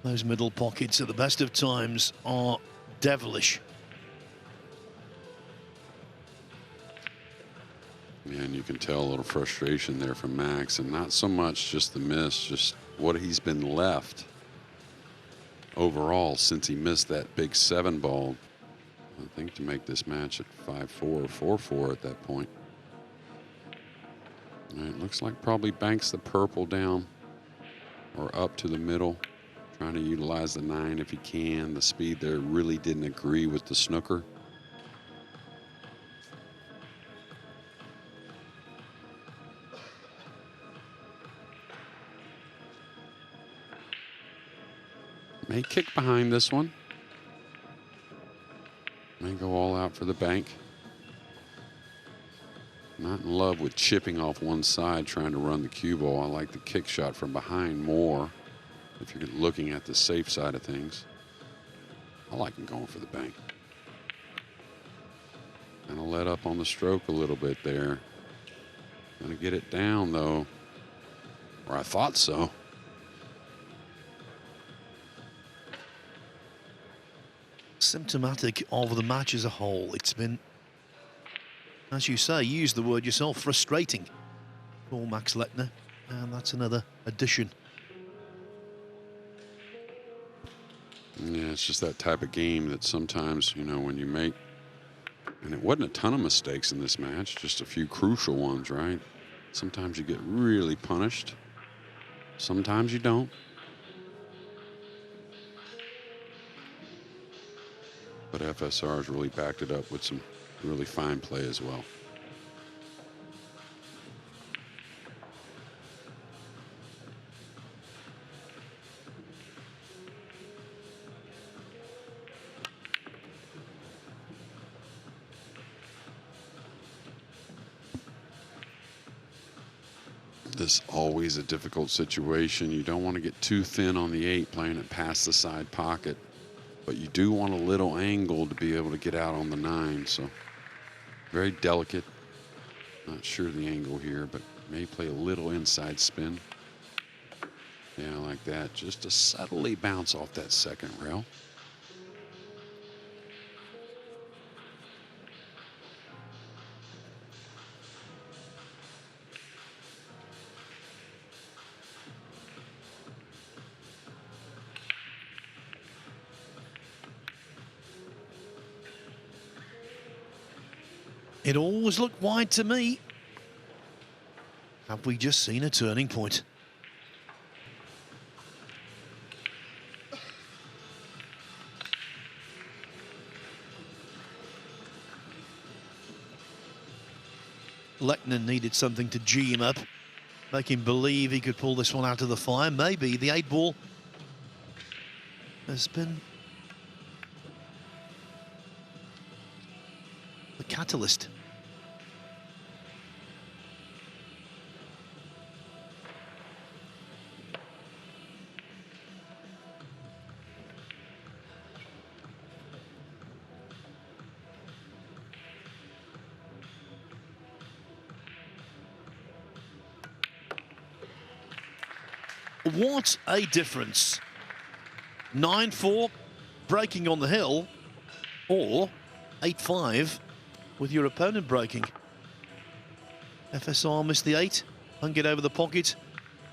Those middle pockets at the best of times are devilish. Yeah, and you can tell a little frustration there from Max, and not so much just the miss, just what he's been left overall since he missed that big 7 ball, I think, to make this match at 5-4 or 4-4 at that point. All right, looks like probably banks the purple down or up to the middle, trying to utilize the 9 if he can. The speed there really didn't agree with the snooker. May kick behind this one. May go all out for the bank. Not in love with chipping off one side trying to run the cue ball. I like the kick shot from behind more if you're looking at the safe side of things. I like him going for the bank. Kind of let up on the stroke a little bit there. Gonna get it down though, or I thought so. Symptomatic of the match as a whole. It's been, as you say, you use the word yourself, frustrating for Max Lechner, and that's another addition. Yeah, it's just that type of game that sometimes, you know, when you make, and it wasn't a ton of mistakes in this match, just a few crucial ones, right? Sometimes you get really punished. Sometimes you don't. But FSR has really backed it up with some really fine play as well. This is always a difficult situation. You don't want to get too thin on the 8 playing it past the side pocket. But you do want a little angle to be able to get out on the 9, so very delicate. Not sure the angle here, but may play a little inside spin. Yeah, like that, just to subtly bounce off that second rail. It always looked wide to me. Have we just seen a turning point? Lechner needed something to G him up, make him believe he could pull this one out of the fire. Maybe the 8 ball has been the catalyst. What a difference. 9-4 breaking on the hill, or 8-5 with your opponent breaking. FSR missed the 8, hung it over the pocket,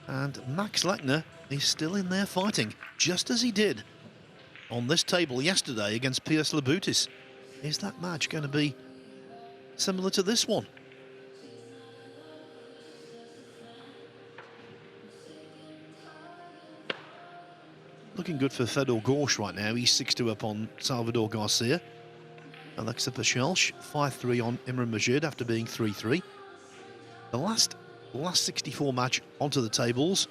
and Max Lechner is still in there fighting, just as he did on this table yesterday against Piers Labutis. Is that match going to be similar to this one? Looking good for Fedor Gorsh right now. He's 6-2 up on Salvador Garcia. Alexa Pachelch 5-3 on Imran Majid after being 3-3. The last 64 match onto the tables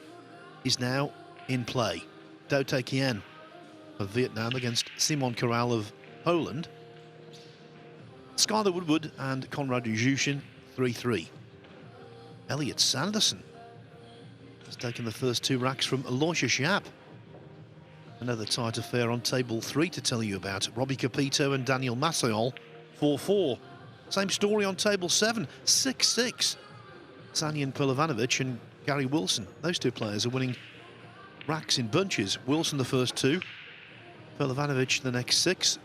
is now in play. Do Tae Kien of Vietnam against Simon Corral of Poland. Skyler Woodward and Konrad Jushin 3-3. Elliot Sanderson has taken the first 2 racks from Aloysius Schaap. Another tight affair on table 3 to tell you about. Robbie Capito and Daniel Masayol, 4-4. Same story on table 7, 6-6. Sanyan Pilovanovic and Gary Wilson. Those 2 players are winning racks in bunches. Wilson the first 2, Pilovanovic the next 6.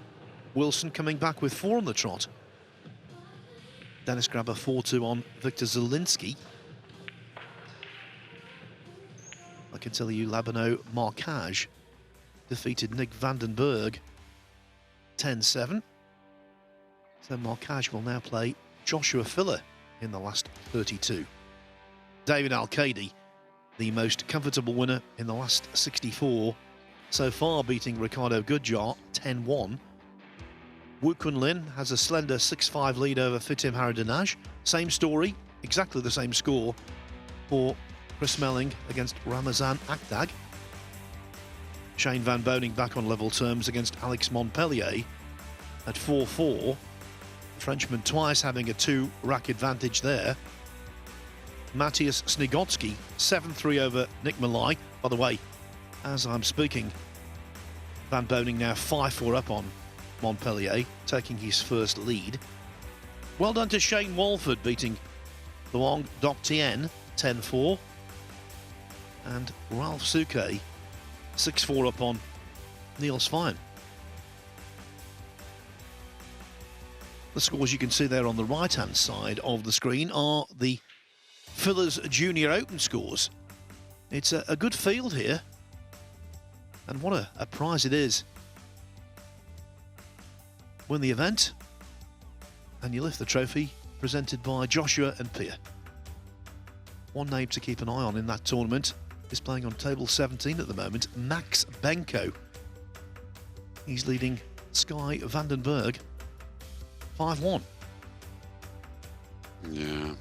Wilson coming back with 4 on the trot. Dennis Grabber 4-2 on Victor Zielinski. can tell you Labano Marquage defeated Nick Vandenberg 10-7. So Marquage will now play Joshua Filler in the last 32. David Al-Qaedi, the most comfortable winner in the last 64 so far, beating Ricardo Goodjar 10-1. Wu Kun Lin has a slender 6-5 lead over Fitim Haradinaj. Same story, exactly the same score for Chris Melling against Ramazan Akdag. Shane Van Boning back on level terms against Alex Montpellier at 4-4. Frenchman twice having a 2-rack advantage there. Matthias Snigotsky 7-3 over Nick Malai. By the way, as I'm speaking, Van Boning now 5-4 up on Montpellier, taking his first lead. Well done to Shane Walford, beating Luong Doc Tien 10-4. And Ralph Suke 6-4 up on Niels Fine. The scores you can see there on the right-hand side of the screen are the Fillers Junior Open scores. It's a good field here. And what a prize it is. Win the event and you lift the trophy, presented by Joshua and Pia. One name to keep an eye on in that tournament is playing on table 17 at the moment, Max Benko. He's leading Sky Vandenberg 5-1. Yeah,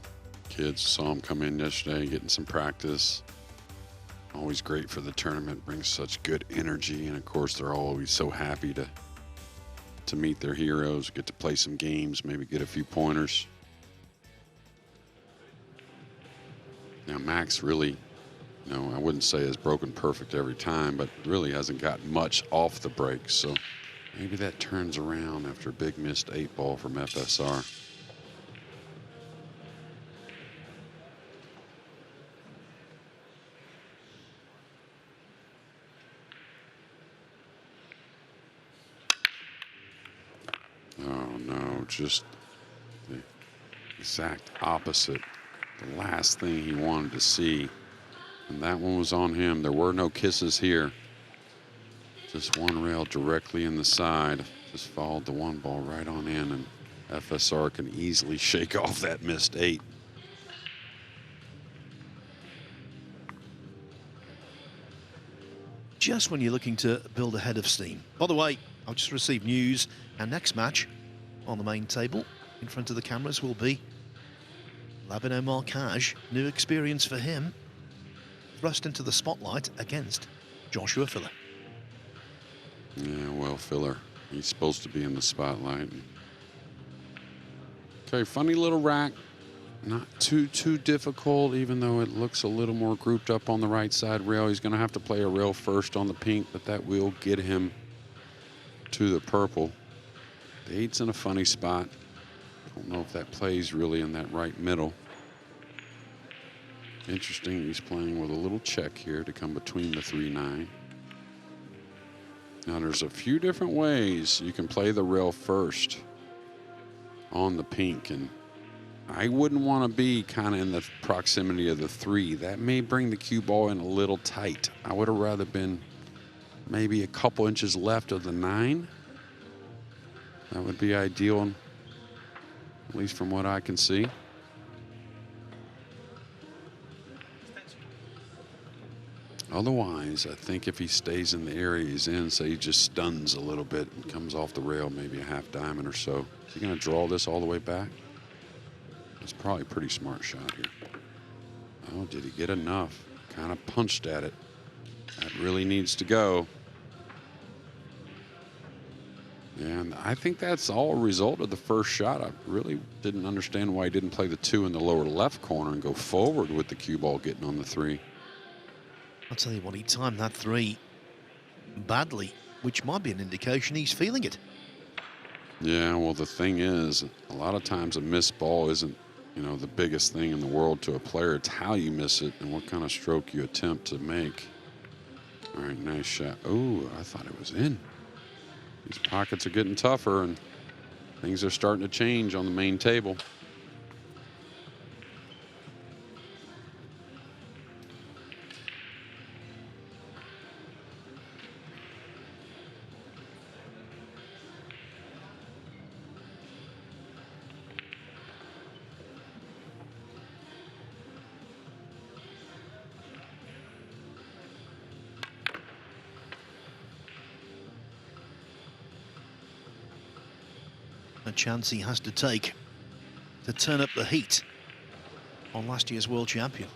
kids saw him come in yesterday, getting some practice. Always great for the tournament, brings such good energy, and of course they're always so happy to meet their heroes, get to play some games, maybe get a few pointers. Now Max really, I wouldn't say is broken perfect every time, but really hasn't got much off the break, so maybe that turns around after a big missed 8-ball from FSR. Oh no, just the exact opposite. The last thing he wanted to see. And that one was on him. There were no kisses here. Just one rail directly in the side. Just followed the one ball right on in, and FSR can easily shake off that missed 8. Just when you're looking to build a head of steam. By the way, I've just received news. Our next match on the main table in front of the cameras will be Labino Marquage. New experience for him. Thrust into the spotlight against Joshua Filler. Yeah, well, Filler, he's supposed to be in the spotlight. Okay, funny little rack. Not too difficult, even though it looks a little more grouped up on the right side rail. He's going to have to play a rail first on the pink, but that will get him to the purple. The 8's in a funny spot. Don't know if that plays really in that right middle. Interesting, he's playing with a little check here to come between the 3-9. Now there's a few different ways you can play the rail first on the pink, and I wouldn't want to be kind of in the proximity of the 3. That may bring the cue ball in a little tight. I would have rather been maybe a couple inches left of the 9. That would be ideal, at least from what I can see. Otherwise, I think if he stays in the area he's in, say he just stuns a little bit and comes off the rail, maybe a half diamond or so. Is he going to draw this all the way back? It's probably a pretty smart shot here. Oh, did he get enough? Kind of punched at it. That really needs to go. And I think that's all a result of the first shot. I really didn't understand why he didn't play the 2 in the lower left corner and go forward with the cue ball getting on the 3. I'll tell you what, he timed that 3 badly, which might be an indication he's feeling it. Yeah, well, the thing is, a lot of times a missed ball isn't, the biggest thing in the world to a player. It's how you miss it and what kind of stroke you attempt to make. All right, nice shot. Oh, I thought it was in. These pockets are getting tougher, and things are starting to change on the main table. a chance he has to take to turn up the heat on last year's world champion.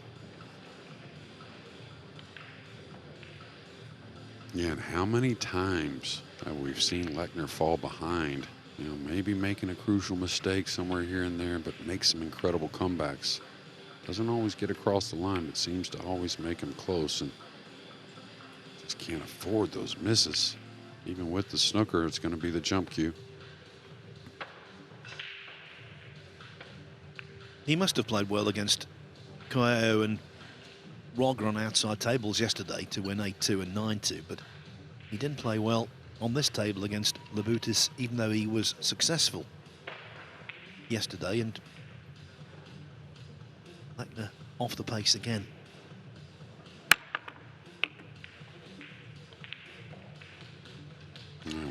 Yeah, and how many times have we seen Lechner fall behind? You know, maybe making a crucial mistake somewhere here and there, but make some incredible comebacks. Doesn't always get across the line, but seems to always make him close, and just can't afford those misses. Even with the snooker, it's going to be the jump cue. He must have played well against Coelho and Rogger on outside tables yesterday to win 8-2 and 9-2, but he didn't play well on this table against Labutis, even though he was successful yesterday, and Lechner off the pace again.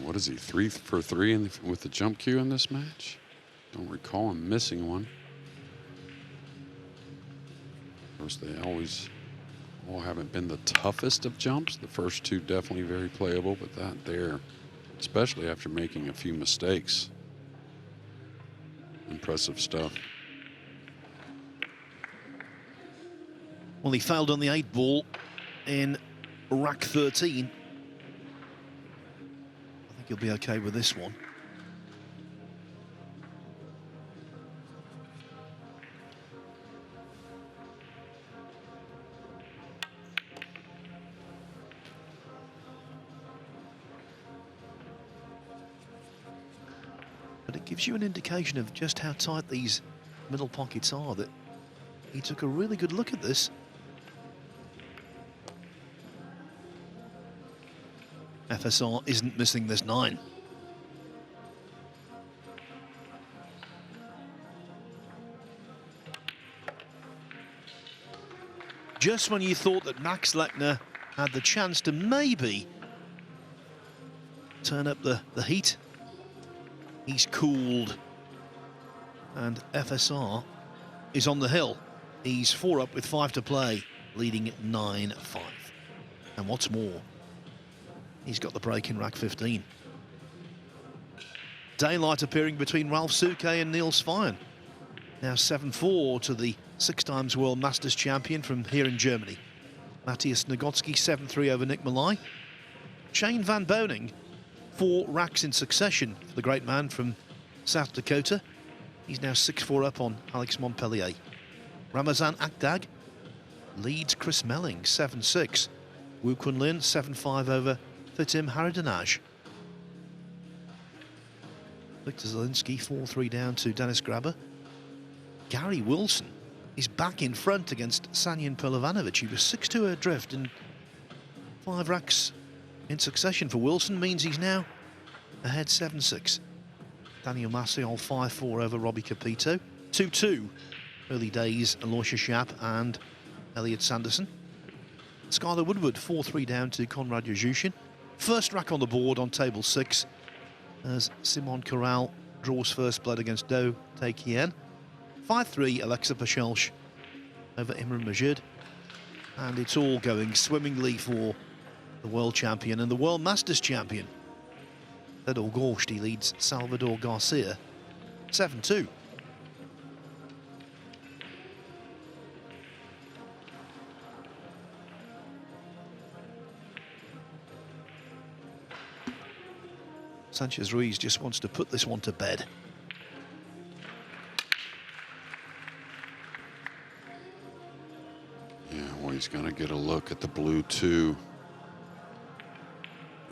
What is he, 3 for 3 with the jump cue in this match? Don't recall him missing one. Of course, they all haven't been the toughest of jumps. The first two definitely very playable, but that there, especially after making a few mistakes. Impressive stuff. Well, he failed on the 8 ball in rack 13. I think he'll be okay with this one. But it gives you an indication of just how tight these middle pockets are, that he took a really good look at this. FSR isn't missing this 9. Just when you thought that Max Lechner had the chance to maybe turn up the heat, he's cooled, and FSR is on the hill. He's 4 up with 5 to play, leading at 9-5. And what's more, he's got the break in rack 15. Daylight appearing between Ralph Souquet and Niels Feyen. Now 7-4 to the 6-times World Masters champion from here in Germany. Matthias Nagotsky 7-3 over Nick Malay. Shane Van Boning, 4 racks in succession for the great man from South Dakota. He's now 6-4 up on Alex Montpellier. Ramazan Akdag leads Chris Melling 7-6. Wu Kunlin 7-5 over Fatim Haradinaj. Victor Zielinski 4-3 down to Dennis Grabber. Gary Wilson is back in front against Sanyan Pilovanovic. He was 6-2 adrift, and 5 racks in succession for Wilson means he's now ahead 7-6. Daniel Maciel 5-4 over Robbie Capito. 2-2 early days, Aloysia Schaap and Elliot Sanderson. Skylar Woodward 4-3 down to Konrad Yuzhishin. First rack on the board on table 6 as Simon Corral draws first blood against Do Tae Kien. 5-3 Alexa Pachelch over Imran Majid. And it's all going swimmingly for the world champion and the world masters champion. Fedor Gorshti leads Salvador Garcia 7-2. Sanchez Ruiz just wants to put this one to bed. Yeah, well, he's going to get a look at the blue 2.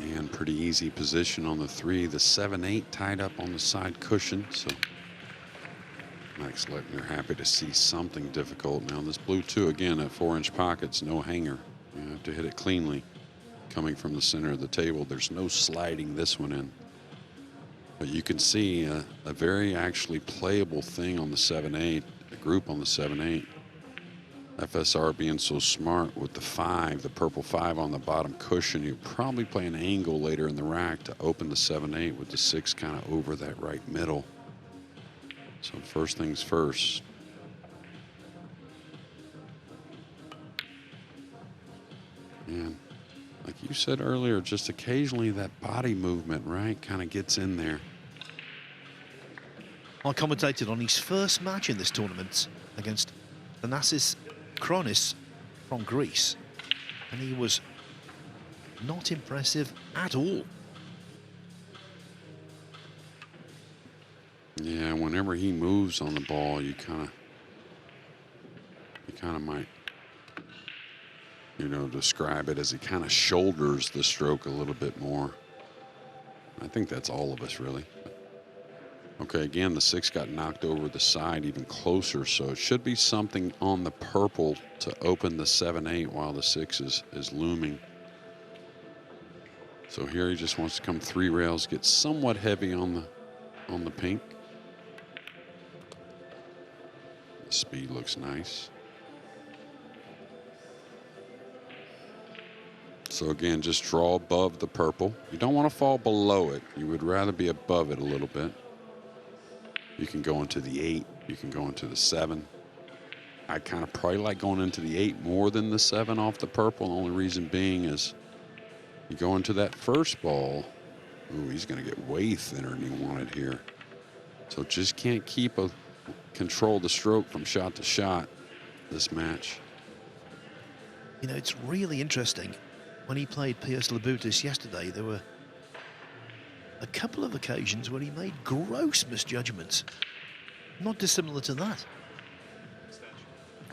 And pretty easy position on the 3. The 7-8 tied up on the side cushion. So Max Lechner happy to see something difficult. Now this blue 2, again, at 4-inch pockets, no hanger. You have to hit it cleanly. Coming from the center of the table, there's no sliding this one in. But you can see a very actually playable thing on the 7-8, the group on the 7-8. FSR being so smart with the 5, the purple 5 on the bottom cushion. You probably play an angle later in the rack to open the 7-8 with the 6 kind of over that right middle. So first things first. And like you said earlier, just occasionally that body movement, right, kind of gets in there. I commentated on his first match in this tournament against Sanchez Ruiz from Greece, and he was not impressive at all. Yeah, whenever he moves on the ball, you kind of might, you know, describe it as he kind of shoulders the stroke a little bit more. I think that's all of us, really. Okay, again, the 6 got knocked over the side even closer, so it should be something on the purple to open the 7-8 while the 6 is looming. So here he just wants to come 3 rails, get somewhat heavy on the pink. The speed looks nice. So again, just draw above the purple. You don't want to fall below it. You would rather be above it a little bit. You can go into the 8. You can go into the 7. I kind of probably like going into the 8 more than the 7 off the purple. The only reason being is you go into that first ball. Ooh, he's going to get way thinner than he wanted here. So just can't control the stroke from shot to shot this match. You know, it's really interesting. When he played Piers Labutis yesterday, there were a couple of occasions where he made gross misjudgments. Not dissimilar to that.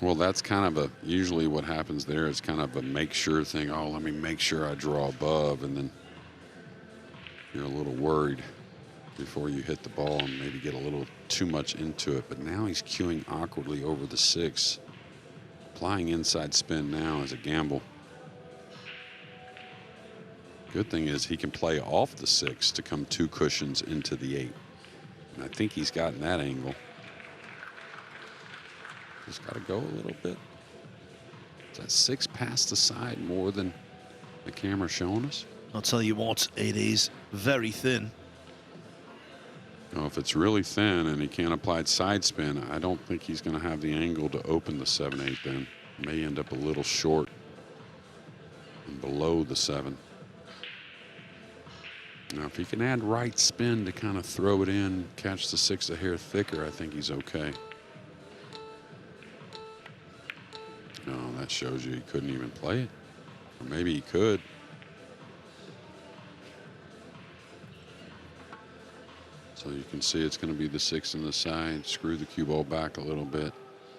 Well, that's kind of usually what happens there is kind of a make sure thing. Oh, let me make sure I draw above, and then you're a little worried before you hit the ball and maybe get a little too much into it. But now he's cueing awkwardly over the 6. Applying inside spin now is a gamble. Good thing is he can play off the 6 to come 2 cushions into the 8. And I think he's gotten that angle. Just got to go a little bit. Is that 6 past the side more than the camera showing us? I'll tell you what, it is very thin. You know, if it's really thin and he can't apply side spin, I don't think he's going to have the angle to open the 7-8 then. May end up a little short and below the 7. Now, if he can add right spin to kind of throw it in, catch the 6 a hair thicker, I think he's okay. No, that shows you he couldn't even play it. Or maybe he could. So you can see it's going to be the 6 in the side, screw the cue ball back a little bit,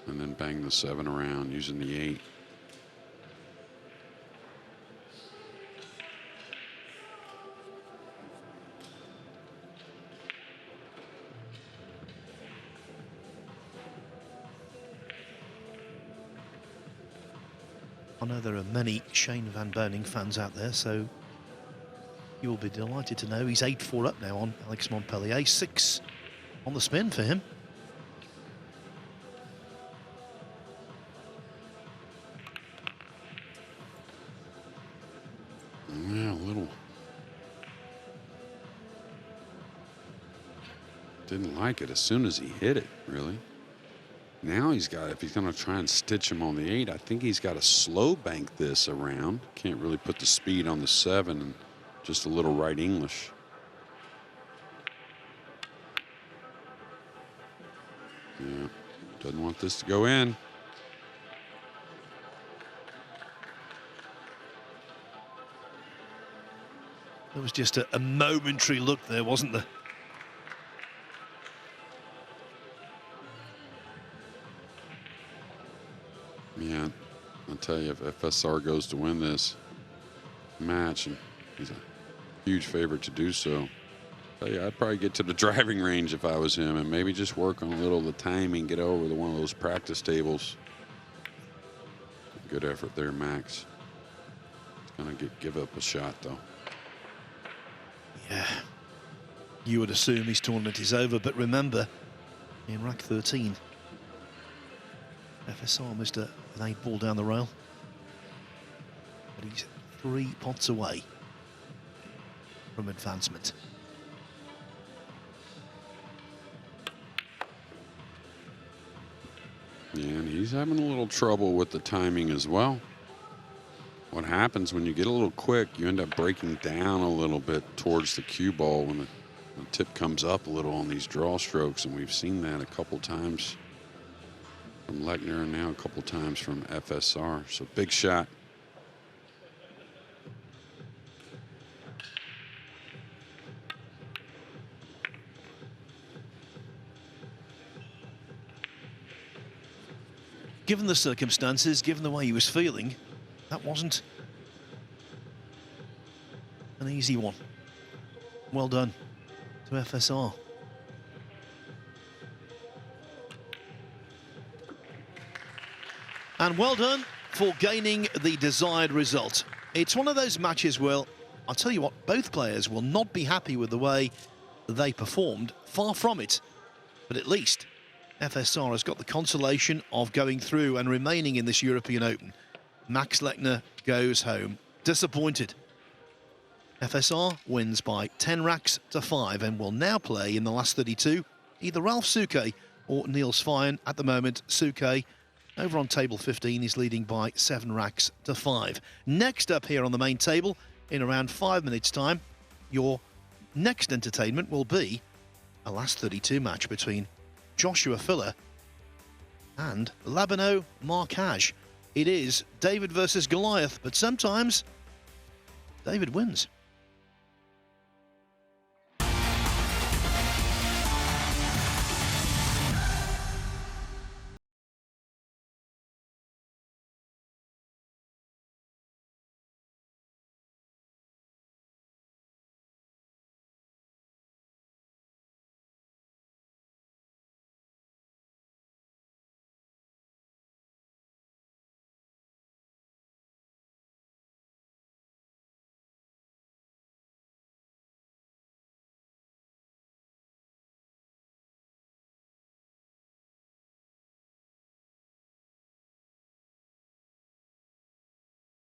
and then bang the 7 around using the 8. I know there are many Shane Van Boening fans out there, so you'll be delighted to know he's 8-4 up now on Alex Montpellier. 6 on the spin for him. Yeah, a little. Didn't like it as soon as he hit it, really. Now he's got, if he's going to try and stitch him on the 8, I think he's got to slow bank this around. Can't really put the speed on the 7 and just a little right English. Yeah, doesn't want this to go in. There was just a momentary look there, wasn't there? Yeah, I'll tell you, if FSR goes to win this match, and he's a huge favorite to do so, I'll tell you, I'd probably get to the driving range if I was him and maybe just work on a little of the timing, get over to one of those practice tables. Good effort there, Max. It's going to give up a shot, though. Yeah. You would assume his tournament is over, but remember, in rack 13, FSR missed an 8-ball down the rail, but he's 3 pots away from advancement. Yeah, and he's having a little trouble with the timing as well. What happens when you get a little quick, you end up breaking down a little bit towards the cue ball when The tip comes up a little on these draw strokes, and we've seen that a couple times from Lechner and now a couple times from FSR. So big shot. Given the circumstances, given the way he was feeling, that wasn't an easy one. Well done to FSR. And well done for gaining the desired result. It's one of those matches where, I'll tell you what, both players will not be happy with the way they performed. Far from it. But at least FSR has got the consolation of going through and remaining in this European Open. Max Lechner goes home disappointed. FSR wins by 10 racks to 5 and will now play in the last 32 either Ralph Souquet or Niels Feijen. At the moment, Souquet over on table 15 is leading by 7 racks to 5. Next up here on the main table, in around 5 minutes' time, your next entertainment will be a last 32 match between Joshua Filler and Labano Marcage. It is David versus Goliath, but sometimes David wins.